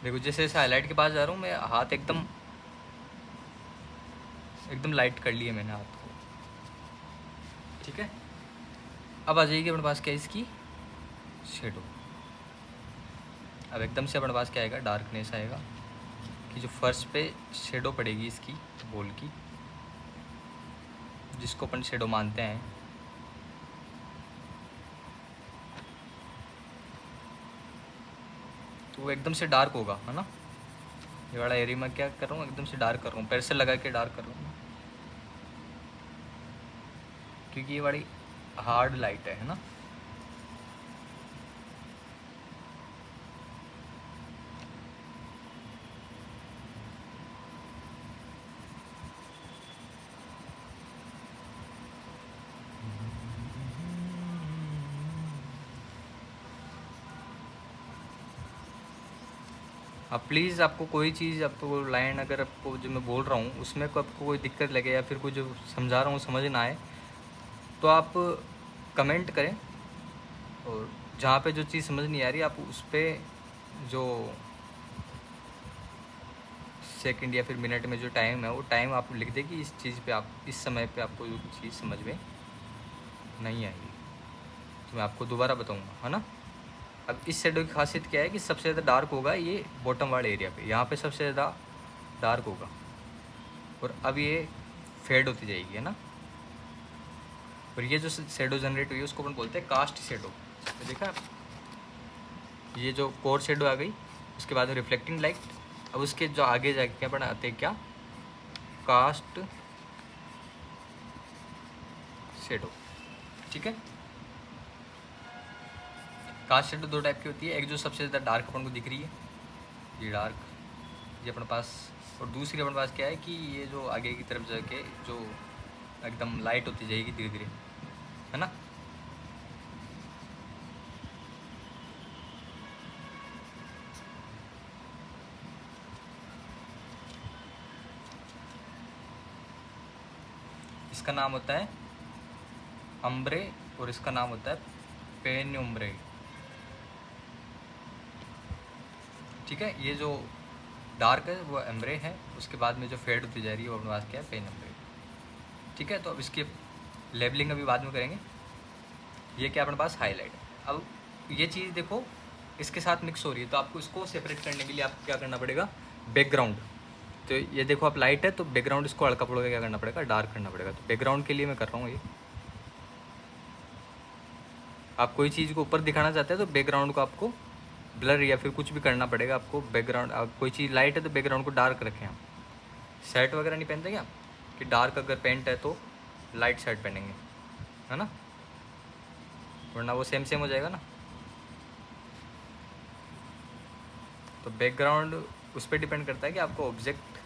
देखो जैसे जैसे हाईलाइट के पास जा रहा हूँ मैं, हाथ एकदम एकदम लाइट कर लिए मैंने हाथ को, ठीक है। अब आ जाएगी अपने पास क्या, इसकी शेडो। अब एकदम से अपने पास क्या आएगा, डार्कनेस आएगा कि जो फर्श पे शेडो पड़ेगी इसकी बॉल की, जिसको अपन शेडो मानते हैं, तो वो एकदम से डार्क होगा, है ना। ये वाला एरिया में क्या कर रहा हूँ, एकदम से डार्क कर रहा हूँ, पेंसिल लगा के डार्क कर रहा हूँ, क्योंकि ये बड़ी हार्ड लाइट है ना। अब प्लीज़ आपको कोई चीज़, आपको लाइन अगर आपको जो मैं बोल रहा हूँ उसमें को आपको कोई दिक्कत लगे या फिर कोई जो समझा रहा हूँ समझ ना आए, तो आप कमेंट करें। और जहाँ पे जो चीज़ समझ नहीं आ रही आप उस पर जो सेकंड या फिर मिनट में जो टाइम है वो टाइम आप लिख दें कि इस चीज़ पे आप इस समय पे आपको जो चीज़ समझ में नहीं आएगी, तो मैं आपको दोबारा बताऊँगा, है ना। अब इस शेडो की खासियत क्या है कि सबसे ज़्यादा डार्क होगा ये बॉटम वाले एरिया पे, यहाँ पे सबसे ज़्यादा डार्क होगा, और अब ये फेड होती जाएगी, है ना। और ये जो शेडो जनरेट हुई है उसको अपन बोलते हैं कास्ट शेडो। तो देखा आप, ये जो कोर शेडो आ गई, उसके बाद रिफ्लेक्टिंग लाइट, अब उसके जो आगे जाके क्या बनाते हैं, क्या, कास्ट शेडो, ठीक है। कास्ट शेडो दो टाइप की होती है, एक जो सबसे ज़्यादा डार्क अपन को दिख रही है, ये डार्क, ये अपने पास, और दूसरी अपने पास क्या है कि ये जो आगे की तरफ जाके जो एकदम लाइट होती जाएगी धीरे धीरे, है ना। इसका नाम होता है अम्ब्रे और इसका नाम होता है पेनुम्ब्रे। ठीक है, ये जो डार्क है वो एम्ब्रे है, उसके बाद में जो फेड होती जा रही है वो अपने पास क्या है, पेनुम्ब्रे। ठीक है, तो अब इसकी लेबलिंग अभी बाद में करेंगे। ये क्या अपने पास हाईलाइट है। अब ये चीज़ देखो इसके साथ मिक्स हो रही है, तो आपको इसको सेपरेट करने के लिए आपको क्या करना पड़ेगा, बैकग्राउंड। तो ये देखो आप लाइट है तो बैकग्राउंड इसको हल्का पड़ोगे, क्या करना पड़ेगा, डार्क करना पड़ेगा। तो बैकग्राउंड के लिए मैं कर रहा हूँ ये। आप कोई चीज़ को ऊपर दिखाना चाहते हैं तो बैकग्राउंड को आपको ब्लर या फिर कुछ भी करना पड़ेगा आपको। बैकग्राउंड आप कोई चीज़ लाइट है तो बैकग्राउंड को डार्क रखें आप। शर्ट वगैरह नहीं पहनते क्या, कि डार्क अगर पेंट है तो लाइट शर्ट पहनेंगे, है ना, वरना वो सेम सेम हो जाएगा ना। तो बैकग्राउंड उस पर डिपेंड करता है कि आपको ऑब्जेक्ट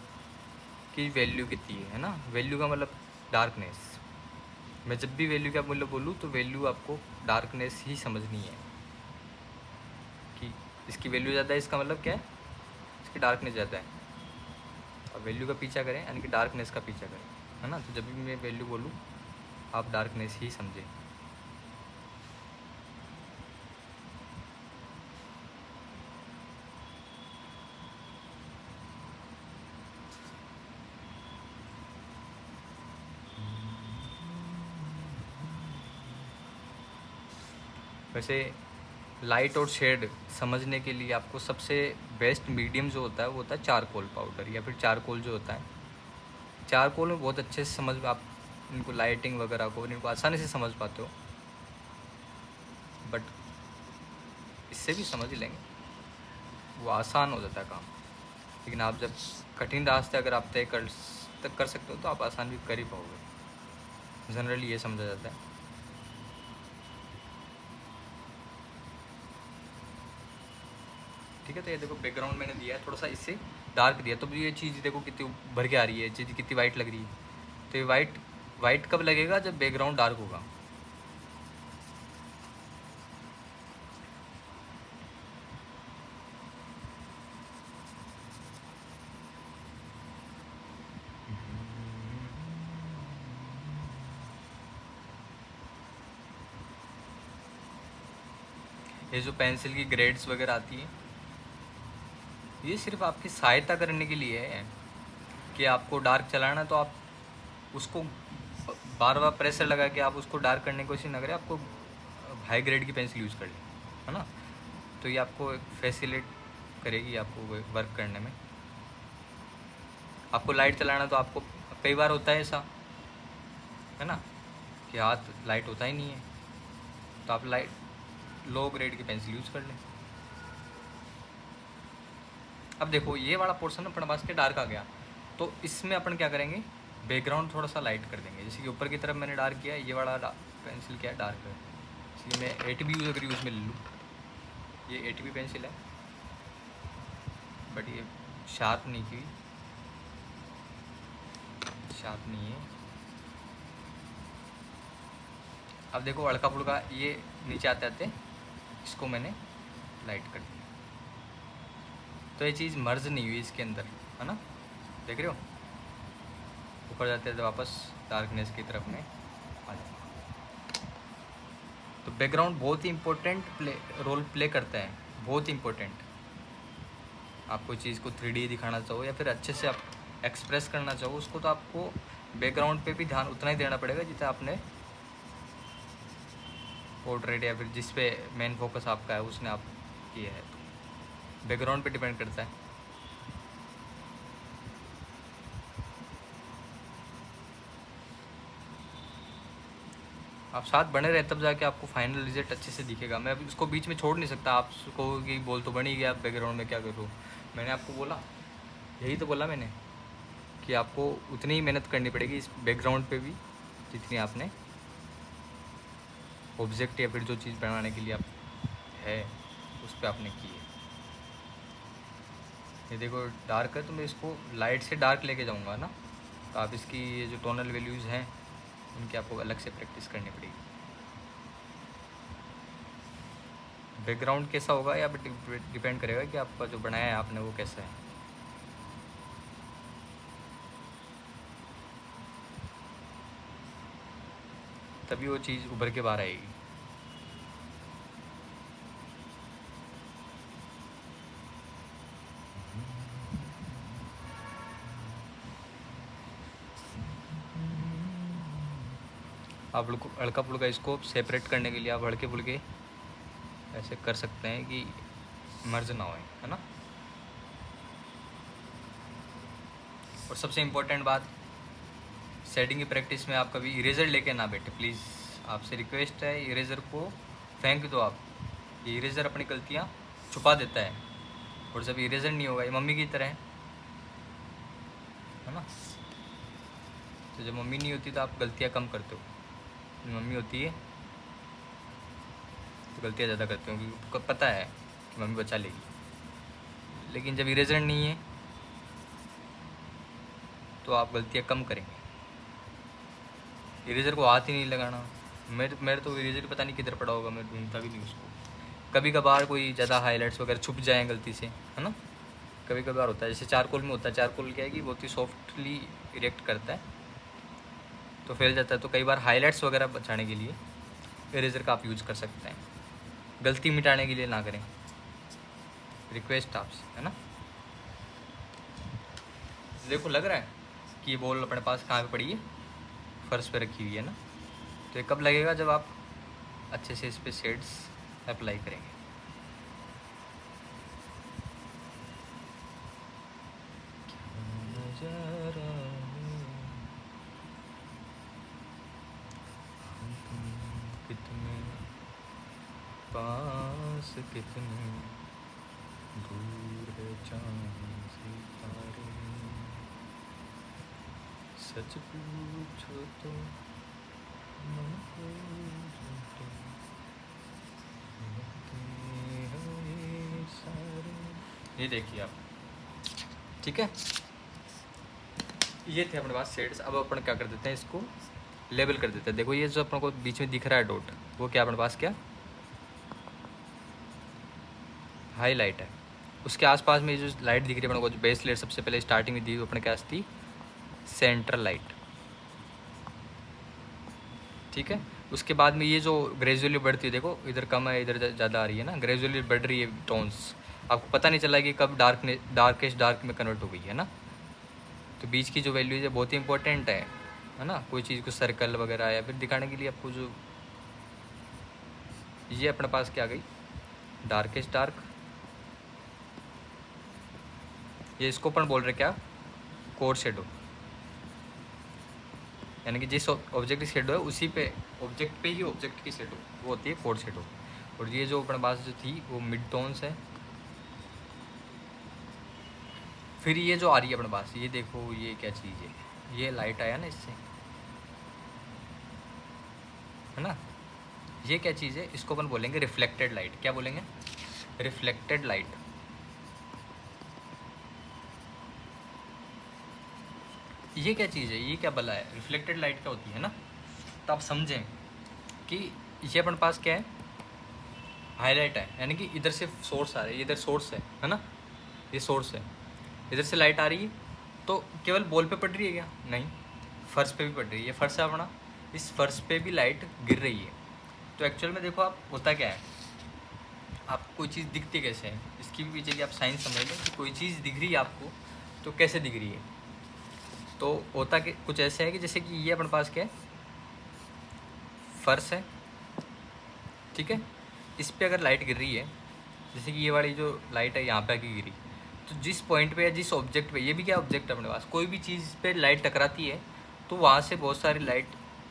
की वैल्यू कितनी है ना। वैल्यू का मतलब डार्कनेस। मैं जब भी वैल्यू का मूल्य बोलूँ तो वैल्यू आपको डार्कनेस ही समझनी है, कि इसकी वैल्यू ज़्यादा है इसका मतलब क्या है, इसकी डार्कनेस ज़्यादा है। और वैल्यू का पीछा करें यानी कि डार्कनेस का पीछा करें, है ना। तो जब भी मैं वैल्यू बोलूँ आप डार्कनेस ही समझें। वैसे लाइट और शेड समझने के लिए आपको सबसे बेस्ट मीडियम जो होता है वो होता है चारकोल पाउडर, या फिर चारकोल जो होता है। चारकोल में बहुत अच्छे से समझ आप इनको लाइटिंग वगैरह को इनको आसानी से समझ पाते हो, बट इससे भी समझ ही लेंगे, वो आसान हो जाता है काम। लेकिन आप जब कठिन रास्ते अगर आप तय कर सकते हो तो आप आसान भी कर ही पाओगे। जनरली ये समझा जाता है। ठीक है, तो ये देखो बैकग्राउंड मैंने दिया है थोड़ा सा इससे डार्क दिया, तो ये चीज़ देखो कितनी भर के आ रही है, चीज़ कितनी वाइट लग रही है। तो ये वाइट वाइट कब लगेगा, जब बैकग्राउंड डार्क होगा। ये जो पेंसिल की ग्रेड्स वगैरह आती है ये सिर्फ आपकी सहायता करने के लिए है, कि आपको डार्क चलाना है तो आप उसको बार बार प्रेशर लगा के आप उसको डार्क करने की कोशिश ना करें, आपको हाई ग्रेड की पेंसिल यूज़ कर लें, है ना। तो ये आपको फैसिलिट करेगी आपको वर्क करने में। आपको लाइट चलाना तो आपको कई बार होता है ऐसा, है ना, कि हाथ लाइट होता ही नहीं है, तो आप लाइट लो ग्रेड की पेंसिल यूज़ कर लें। अब देखो ये वाला पोर्शन अपने पास के डार्क आ गया, तो इसमें अपन क्या करेंगे, बैकग्राउंड थोड़ा सा लाइट कर देंगे। जैसे कि ऊपर की तरफ मैंने डार्क किया, ये वाला पेंसिल क्या है, डार्क है, इसलिए मैं 8B अगर यूज़ में ले लूँ, ये 8B पेंसिल है, बट ये शार्प नहीं की, शार्प नहीं है। अब देखो अड़का पुड़का ये नीचे आते आते इसको मैंने लाइट कर दिया, तो ये चीज़ मर्ज नहीं हुई इसके अंदर, है ना, देख रहे हो। ऊपर जाते थे वापस डार्कनेस की तरफ में आ जाए। तो बैकग्राउंड बहुत ही इम्पोर्टेंट रोल प्ले करता है, बहुत ही इम्पोर्टेंट। आप कोई चीज़ को 3D दिखाना चाहो या फिर अच्छे से आप एक्सप्रेस करना चाहो उसको, तो आपको बैकग्राउंड पे भी ध्यान उतना ही देना पड़ेगा जितना आपने पोर्ट्रेट या फिर जिस पे मेन फोकस आपका है उसने आप किया है। तो बैकग्राउंड पे डिपेंड करता है। आप साथ बने रहे तब जाके आपको फाइनल रिजल्ट अच्छे से दिखेगा। मैं अभी उसको बीच में छोड़ नहीं सकता, आप कहोगे बोल तो बन ही गया, बैकग्राउंड में क्या करूँ। मैंने आपको बोला, यही तो बोला मैंने, कि आपको उतनी ही मेहनत करनी पड़ेगी इस बैकग्राउंड पे भी जितनी आपने ऑब्जेक्ट या फिर जो चीज़ बनाने के लिए आप है उस पर आपने की है। ये देखो डार्क है तो मैं इसको लाइट से डार्क लेके जाऊंगा ना, तो आप इसकी ये जो टोनल वैल्यूज़ हैं उनकी आपको अलग से प्रैक्टिस करनी पड़ेगी। बैकग्राउंड कैसा होगा या डिपेंड करेगा कि आपका जो बनाया है आपने वो कैसा है। तभी वो चीज़ उभर के बाहर आएगी। आप हल्का फुल्का इसको सेपरेट करने के लिए आप हल्के फुल्के ऐसे कर सकते हैं कि मर्ज ना होए, है ना। और सबसे इम्पोर्टेंट बात, शेडिंग की प्रैक्टिस में आप कभी इरेजर लेके ना बैठे प्लीज़। आपसे रिक्वेस्ट है, इरेजर को फेंक दो आप। ये इरेजर अपनी गलतियाँ छुपा देता है, और जब इरेजर नहीं होगा, ये मम्मी की तरह है ना। तो जब मम्मी नहीं होती तो आप गलतियाँ कम करते हो, मम्मी होती है तो गलतियाँ ज़्यादा करते हो, क्योंकि पता है कि मम्मी बचा लेगी। लेकिन जब इरेजर नहीं है तो आप गलतियाँ कम करेंगे। इरेजर को हाथ ही नहीं लगाना। मेरे तो इरेजर पता नहीं किधर पड़ा होगा, मैं ढूंढता भी नहीं उसको। कभी कभार कोई ज़्यादा हाईलाइट्स वगैरह छुप जाएँ गलती से, है ना, कभी कभार होता है। जैसे चारकोल में होता है, चारकोल क्या है कि बहुत ही सॉफ्टली इरेक्ट करता है, तो फैल जाता है। तो कई बार हाईलाइट्स वगैरह बचाने के लिए इरेजर का आप यूज़ कर सकते हैं, गलती मिटाने के लिए ना करें, रिक्वेस्ट आपसे, है ना। देखो लग रहा है कि ये बॉल अपने पास कहाँ पे पड़ी है, फर्श पे रखी हुई है ना। तो ये कब लगेगा, जब आप अच्छे से इस पर शेड्स अप्लाई करेंगे। कितने पास कितने दूर है चांद सितारे, सच पूछो तो मन को झूठे लगते हैं सारे। ये देखिए आप, ठीक है। ये थे अपने पास शेड्स। अब अपन क्या कर देते हैं, इसको लेबल कर देते हैं। देखो ये जो अपन को बीच में दिख रहा है डॉट, वो क्या अपने पास क्या हाईलाइट है। उसके आसपास में जो लाइट दिख रही है अपने को, जो बेस लेयर सबसे पहले स्टार्टिंग में दी अपने क्या थी, सेंट्रल लाइट, ठीक है। उसके बाद में ये जो ग्रेजुअली बढ़ती है, देखो इधर कम है इधर ज़्यादा आ रही है ना, ग्रेजुअली बढ़ रही है टोन्स। आपको पता नहीं चला कि कब डार्केस्ट डार्क में कन्वर्ट हो गई है ना। तो बीच की जो वैल्यू है बहुत ही इंपॉर्टेंट है ना। कोई चीज़ को सर्कल वगैरह या फिर दिखाने के लिए आपको जो ये अपने पास क्या आ गई, डार्केस्ट डार्क, ये इसको अपन बोल रहे क्या, कोर शेडो, यानी कि जिस ऑब्जेक्ट की शेडो है उसी पे ऑब्जेक्ट पे ही ऑब्जेक्ट की शेडो वो होती है कोर शेडो। और ये जो अपने पास जो थी वो मिड टोन्स है। फिर ये जो आ रही है अपने पास, ये देखो ये क्या चीज़ है, ये लाइट आया ना इससे, है ना। ये क्या चीज़ है, इसको अपन बोलेंगे रिफ्लेक्टेड लाइट। क्या बोलेंगे, रिफ्लेक्टेड लाइट। ये क्या चीज़ है, ये क्या बला है, रिफ्लेक्टेड लाइट क्या होती है ना। तो आप समझें कि ये अपने पास क्या है, हाईलाइट है, यानी कि इधर से सोर्स आ रहा है, ये इधर सोर्स है ना, ये सोर्स है, इधर से लाइट आ रही है। तो केवल बॉल पे पड़ रही है क्या, नहीं, फर्श पे भी पड़ रही है। ये फर्श है अपना, इस फर्श पे भी लाइट गिर रही है। तो एक्चुअल में देखो आप होता क्या है, आपको कोई चीज़ दिखती कैसे है, इसकी भी पीछे की आप साइंस समझ लें कि कोई चीज़ दिख रही है आपको तो कैसे दिख रही है। तो होता कि कुछ ऐसे है कि जैसे कि ये अपने पास क्या है, फर्श है, ठीक है। इस पे अगर लाइट गिर रही है, जैसे कि ये वाली जो लाइट है यहाँ पे आके गिरी, तो जिस पॉइंट पे या जिस ऑब्जेक्ट पे, ये भी क्या ऑब्जेक्ट है अपने पास, कोई भी चीज़ पे लाइट टकराती है तो वहाँ से बहुत सारी लाइट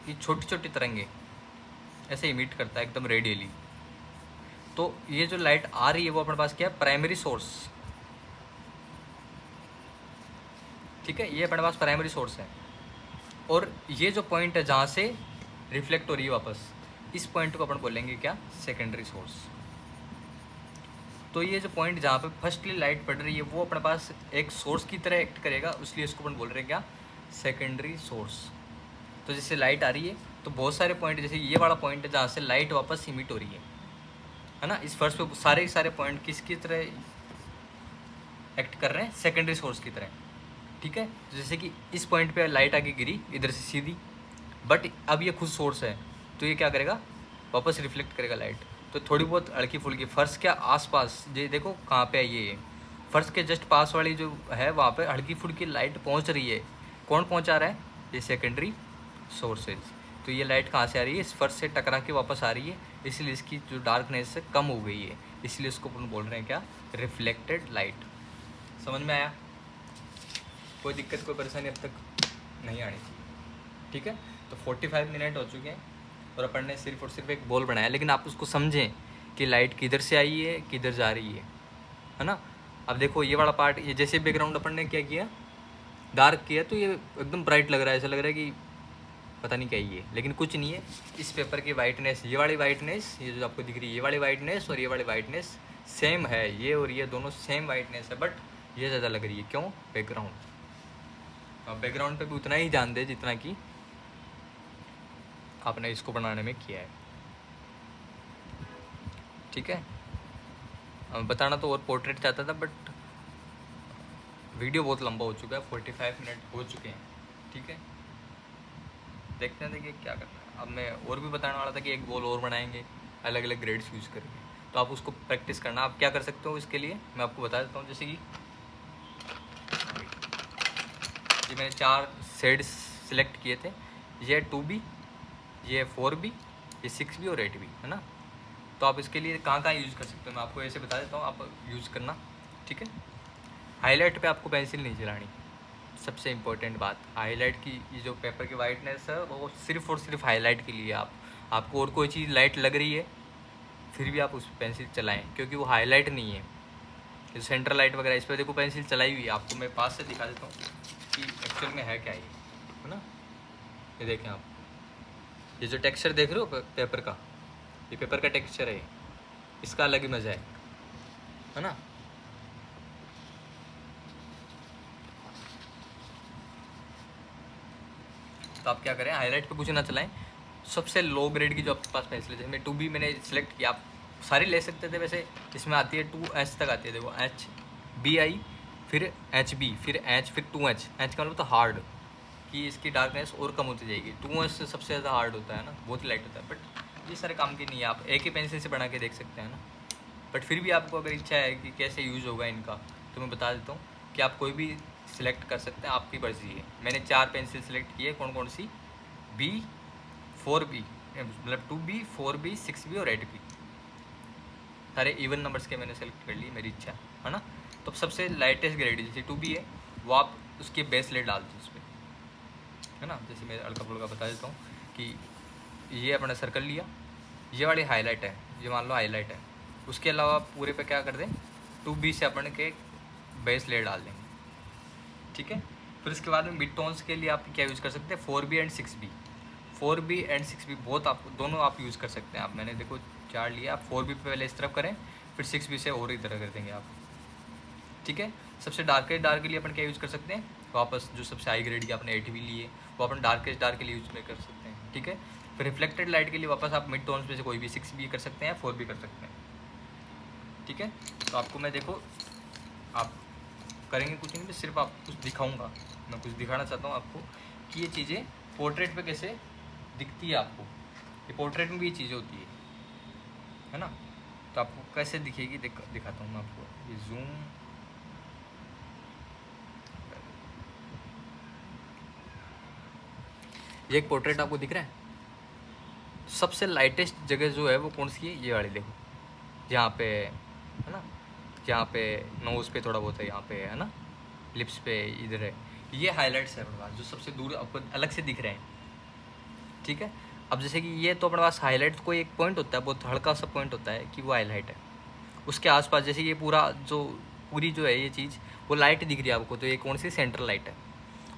की छोटी छोटी तरंगे ऐसे इमिट करता है एकदम रेडियली। तो ये जो लाइट आ रही है वो अपने पास क्या है, प्राइमरी सोर्स, ठीक है। ये अपने पास प्राइमरी सोर्स है। और ये जो पॉइंट है जहाँ से रिफ्लेक्ट हो रही है वापस, इस पॉइंट को अपन बोलेंगे क्या, सेकेंडरी सोर्स। तो ये जो पॉइंट जहाँ पे फर्स्टली लाइट पड़ रही है वो अपने पास एक सोर्स की तरह एक्ट करेगा, इसलिए इसको अपन बोल रहे हैं क्या, सेकेंडरी सोर्स। तो जैसे लाइट आ रही है तो बहुत सारे पॉइंट, जैसे ये वाला पॉइंट है जहाँ से लाइट वापस इमिट हो रही है ना, इस फर्श पे सारे के सारे पॉइंट किसकी तरह एक्ट कर रहे हैं, सेकेंडरी सोर्स की तरह, ठीक है। तो जैसे कि इस पॉइंट पे लाइट आके गिरी इधर से सीधी, बट अब ये खुद सोर्स है तो ये क्या करेगा, वापस रिफ्लेक्ट करेगा लाइट। तो थोड़ी बहुत हल्की फुल्की फर्श के आसपास, ये देखो कहाँ पे है, ये फर्श के जस्ट पास वाली जो है वहाँ पे हल्की फुल्की लाइट पहुँच रही है। कौन पहुँचा रहा है, ये सेकेंडरी सोर्सेज। तो ये लाइट कहाँ से आ रही है, इस फर्श से टकरा के वापस आ रही है, इसलिए इसकी जो डार्कनेस है कम हो गई है, इसलिए इसको अपन बोल रहे हैं क्या, रिफ्लेक्टेड लाइट। समझ में आया, कोई दिक्कत कोई परेशानी अब तक नहीं आनी चाहिए, ठीक है। तो 45 मिनट हो चुके हैं और अपन ने सिर्फ और सिर्फ एक बॉल बनाया, लेकिन आप उसको समझें कि लाइट किधर से आई है किधर जा रही है ना। अब देखो ये वाला पार्ट, ये जैसे बैकग्राउंड अपन ने क्या किया, डार्क किया, तो ये एकदम ब्राइट लग रहा है, ऐसा लग रहा है कि पता नहीं क्या ही है, लेकिन कुछ नहीं है। इस पेपर की वाइटनेस, ये वाली वाइटनेस, ये जो आपको दिख रही है ये वाली वाइटनेस और ये वाली वाइटनेस सेम है, ये और ये दोनों सेम वाइटनेस है, बट ये ज़्यादा लग रही है, क्यों, बैकग्राउंड। अब बैकग्राउंड पे भी उतना ही ध्यान दे जितना कि आपने इसको बनाने में किया है, ठीक है। बताना तो और पोर्ट्रेट चाहता था, बट वीडियो बहुत लंबा हो चुका है, 45 मिनट हो चुके हैं, ठीक है। देखते हैं, देखिए क्या करना है। अब मैं और भी बताने वाला था कि एक बॉल और बनाएंगे अलग अलग ग्रेड्स यूज़ करके, तो आप उसको प्रैक्टिस करना। आप क्या कर सकते हो इसके लिए मैं आपको बता देता हूँ। जैसे कि ये मैंने 4 शेड्स सिलेक्ट किए थे, ये 2B, ये 4B, ये 6B और 8B, है ना। तो आप इसके लिए कहाँ कहाँ यूज़ कर सकते हो मैं आपको ऐसे बता देता हूँ, आप यूज़ करना, ठीक है। हाईलाइट पे आपको पेंसिल नहीं चलानी, सबसे इम्पोर्टेंट बात। हाईलाइट की ये जो पेपर की वाइटनेस है वो सिर्फ और सिर्फ हाईलाइट के लिए, आपको और कोई चीज़ लाइट लग रही है फिर भी आप उस पेंसिल चलाएं, क्योंकि वो हाईलाइट नहीं है। जो सेंटर लाइट वगैरह इस पर देखो पेंसिल चलाई हुई है, आपको मैं पास से दिखा देता हूँ कि एक्चुअल में है क्या ये, है ना। ये देखें आप, ये जो टेक्सचर देख रहे हो पेपर का, ये पेपर का टेक्सचर है, इसका अलग ही मज़ा है ना। तो आप क्या करें, हाईलाइट पे कुछ ना चलाएं, सबसे लो ग्रेड की जो आपके पास पेंसिल है, मैं 2B मैंने सिलेक्ट किया, आप सारी ले सकते थे वैसे, इसमें आती है 2H तक आती है, देखो HB आई, फिर HB, फिर H, फिर 2H। H का मतलब तो हार्ड, कि इसकी डार्कनेस और कम होती जाएगी। 2H से सबसे ज़्यादा हार्ड होता है ना, बहुत ही लाइट होता है, बट ये सारे काम की नहीं है, आप एक ही पेंसिल से बना के देख सकते हैं ना। बट फिर भी आपको अगर इच्छा है कि कैसे यूज़ होगा इनका, तो मैं बता देता हूँ कि आप कोई भी सिलेक्ट कर सकते हैं, आपकी मर्जी है। मैंने 4 पेंसिल सिलेक्ट किए, कौन कौन सी, B, 4B, मतलब 2B, 4B, 6B और 8B, सारे इवन नंबर्स के मैंने सेलेक्ट कर लिए, मेरी इच्छा है ना। तो सबसे लाइटेस्ट ग्रेड जैसे 2B है वो आप उसके बेस लेड डाल दो उस पर, है ना। जैसे मैं हल्का फुल्का बता देता हूँ कि ये अपना सर्कल लिया, ये वाली हाईलाइट है, ये मान लो हाईलाइट है, उसके अलावा पूरे पे क्या कर दें, 2B से अपन के बेस लेयर डाल देंगे, ठीक है। फिर इसके बाद में मिड टोन्स के लिए आप क्या यूज़ कर सकते हैं, 4B and 6B। 4B and 6B बहुत आप दोनों आप यूज़ कर सकते हैं। आप मैंने देखो 4 लिया, आप 4B पे पहले इस तरफ करें, फिर 6B से और इधर कर देंगे आप, ठीक है। सबसे डार्केस्ट डार्क के लिए अपन क्या यूज़ कर सकते हैं, वापस जो सबसे हाई ग्रेड की आपने 8B ली है वो अपन डार्केस्ट डार्क के लिए यूज़ कर सकते हैं, ठीक है। फिर रिफ्लेक्टेड लाइट के लिए वापस आप मिड टोन्स में से कोई भी 6B कर सकते हैं, 4B कर सकते हैं, ठीक है। तो आपको मैं देखो, आप करेंगे कुछ नहीं, सिर्फ आप कुछ दिखाऊंगा, मैं कुछ दिखाना चाहता हूँ आपको कि ये चीज़ें पोर्ट्रेट पे कैसे दिखती है आपको, ये पोर्ट्रेट में भी ये चीज़ें होती है ना। तो आपको कैसे दिखेगी दिखाता हूँ मैं आपको, ये जूम, ये एक पोर्ट्रेट आपको दिख रहा है। सबसे लाइटेस्ट जगह जो है वो कौन सी है, ये वाली देखो, यहाँ पे है ना, यहाँ पे नोज़ पे थोड़ा बहुत है, यहाँ पे है ना, लिप्स पे इधर है, ये हाइलाइट्स है अपने पास जो सबसे दूर आपको अलग से दिख रहे हैं, ठीक है। अब जैसे कि ये तो अपने पास हाईलाइट कोई एक पॉइंट होता है, बहुत हल्का सा पॉइंट होता है कि वो हाईलाइट है, उसके आसपास जैसे ये पूरी जो है ये चीज़ वो लाइट दिख रही है आपको, तो ये कौन सी सेंट्रल लाइट है।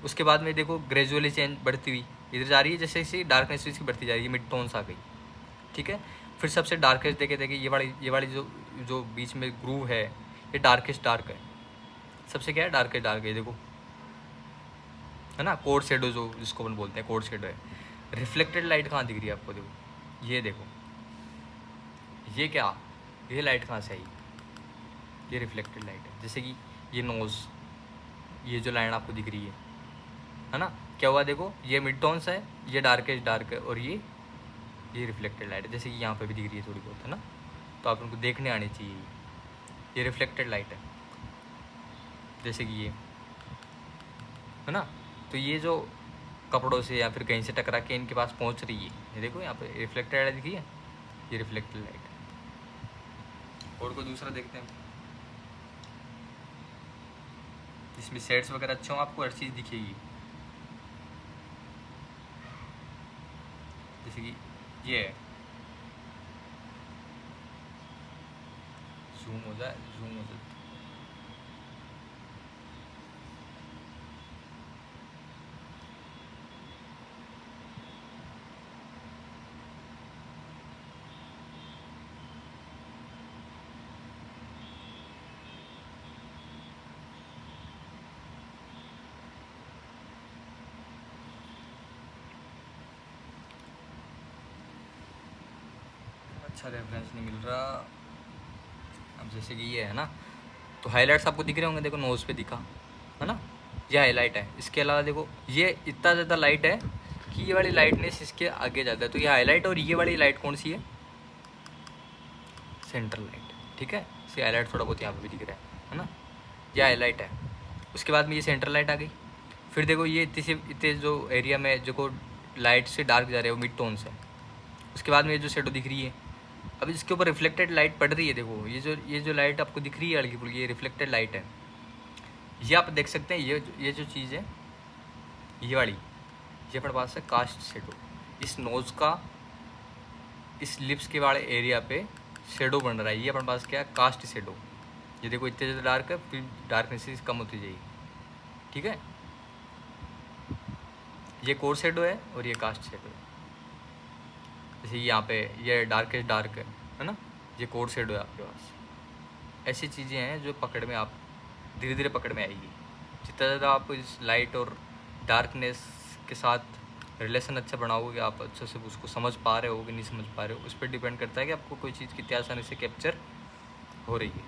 उसके बाद में देखो ग्रेजुअली चेंज बढ़ती हुई इधर जा रही है, जैसे जैसे डार्कनेस इसकी बढ़ती जा रही है, मिड टोन्स आ गई, ठीक है। फिर सबसे डार्केस्ट देखे देखे ये वाली जो बीच में ग्रूव है ये डार्केस्ट डार्क है, सबसे क्या है डार्केस्ट डार्क है, देखो है ना, कोड शेडो जो जिसको अपन बोलते हैं कोड शेडो है। रिफ्लेक्टेड लाइट कहाँ दिख रही है आपको, देखो ये देखो, ये क्या, ये लाइट कहाँ से आई, ये रिफ्लेक्टेड लाइट है। जैसे कि ये नोज़, ये जो लाइन आपको दिख रही है ना, क्या हुआ देखो, ये मिड टोन्स है, ये डार्केस्ट डार्क है, और ये रिफ्लेक्टेड लाइट है। जैसे कि यहाँ पे भी दिख रही है थोड़ी बहुत, है ना, तो आप उनको देखने आनी चाहिए। ये रिफ्लेक्टेड लाइट है, जैसे कि ये, है ना। तो ये जो कपड़ों से या फिर कहीं से टकरा के इनके पास पहुँच रही है, ये देखो यहाँ पे रिफ्लेक्टेड लाइट दिखी है, ये रिफ्लेक्टेड लाइट है। और कोई दूसरा देखते हैं जिसमें शेड्स वगैरह अच्छे हों, आपको हर चीज़ दिखेगी। जैसे कि ये है, जूम हो जाए, जूम हो जाए, अच्छा रेफरेंस नहीं मिल रहा। अब जैसे कि ये है ना, तो हाईलाइट्स आपको दिख रहे होंगे, देखो नोज़ पे दिखा, है ना, ये हाईलाइट है। इसके अलावा देखो ये इतना ज़्यादा लाइट है कि ये वाली लाइटनेस इसके आगे ज़्यादा है, तो ये हाईलाइट, और ये वाली लाइट कौन सी है, सेंट्रल लाइट, ठीक है। इसे हाईलाइट थोड़ा बहुत यहाँ पे भी दिख रहा है ना, ये हाईलाइट है। उसके बाद में ये सेंट्रल लाइट आ गई। फिर देखो ये इतने जो एरिया में जो लाइट से डार्क जा रहे हैं वो मिड टोन्स है। उसके बाद में ये जो शेडो दिख रही है, अब इसके ऊपर रिफ्लेक्टेड लाइट पड़ रही है, देखो ये जो लाइट आपको दिख रही है हल्की फुल्की, ये रिफ्लेक्टेड लाइट है। ये आप देख सकते हैं, ये जो चीज़ है, ये वाली, ये अपने पास है कास्ट शेडो। इस नोज़ का, इस लिप्स के वाले एरिया पे शेडो बन रहा है, ये अपने पास क्या है, कास्ट शेडो। ये देखो इतने ज़्यादा डार्क है, फिर डार्कनेस कम होती जाएगी, ठीक है। ये कोर शेडो है और ये कास्ट शेडो है। जैसे यहाँ पे ये डार्केस्ट डार्क है ना, ये कोर शेडो है आपके पास। ऐसी चीज़ें हैं जो पकड़ में, आप धीरे धीरे पकड़ में आएगी। जितना ज़्यादा आप इस लाइट और डार्कनेस के साथ रिलेशन अच्छा बनाओगे, आप अच्छे से उसको समझ पा रहे हो कि नहीं समझ पा रहे हो, उस पर डिपेंड करता है कि आपको कोई चीज़ कितनी आसानी से कैप्चर हो रही है,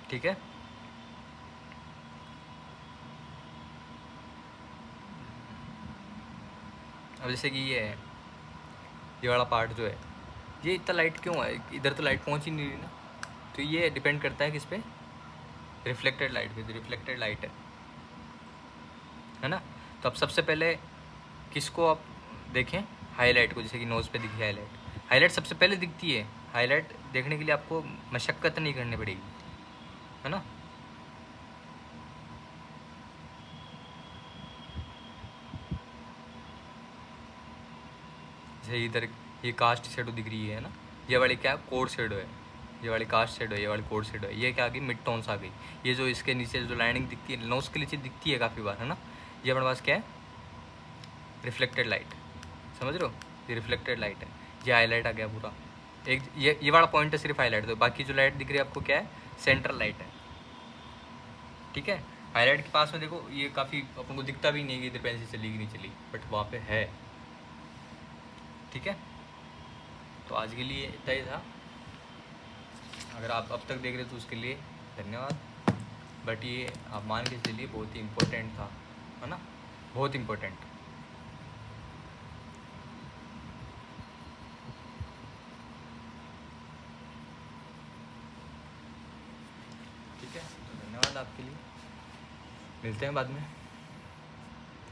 ठीक है। अब जैसे कि ये है, ये वाला पार्ट जो है, ये इतना लाइट क्यों है, इधर तो लाइट पहुंच ही नहीं रही ना, तो ये डिपेंड करता है किस पे, रिफ्लेक्टेड लाइट पे। रिफ्लेक्टेड लाइट है ना। तो अब सबसे पहले किसको आप देखें, हाईलाइट को। जैसे कि नोज़ पे दिखी हाईलाइट, हाईलाइट सबसे पहले दिखती है। हाईलाइट देखने के लिए आपको मशक्क़त नहीं करनी पड़ेगी, है ना। जैसे इधर ये कास्ट शेडो दिख रही है ना, ये वाली क्या कोड शेडो है, ये वाली कास्ट शेडो है, ये वाली कोड शेडो है। ये क्या आ गई, मिड टोन्स आ गई। ये जो इसके नीचे जो लाइनिंग दिखती है, नोज़ के नीचे दिखती है काफ़ी बार, है ना, ये अपने पास क्या है, रिफ्लेक्टेड लाइट, समझ रहे हो, ये रिफ्लेक्टेड लाइट है। ये हाईलाइट आ गया पूरा, एक ये वाला पॉइंट है सिर्फ हाईलाइट, तो बाकी जो लाइट दिख रही है आपको क्या है, सेंट्रल लाइट है, ठीक है। हाईलाइट के पास में देखो ये काफ़ी अपन को दिखता भी नहीं है कि इधर पेंसिल चली कि नहीं चली, बट वहाँ पे है, ठीक है। तो आज के लिए इतना ही था। अगर आप अब तक देख रहे तो उसके लिए धन्यवाद, बट ये आप मान के चलिए बहुत ही इम्पोर्टेंट था, है ना, बहुत इम्पोर्टेंट। ठीक है, तो धन्यवाद आपके लिए, मिलते हैं बाद में।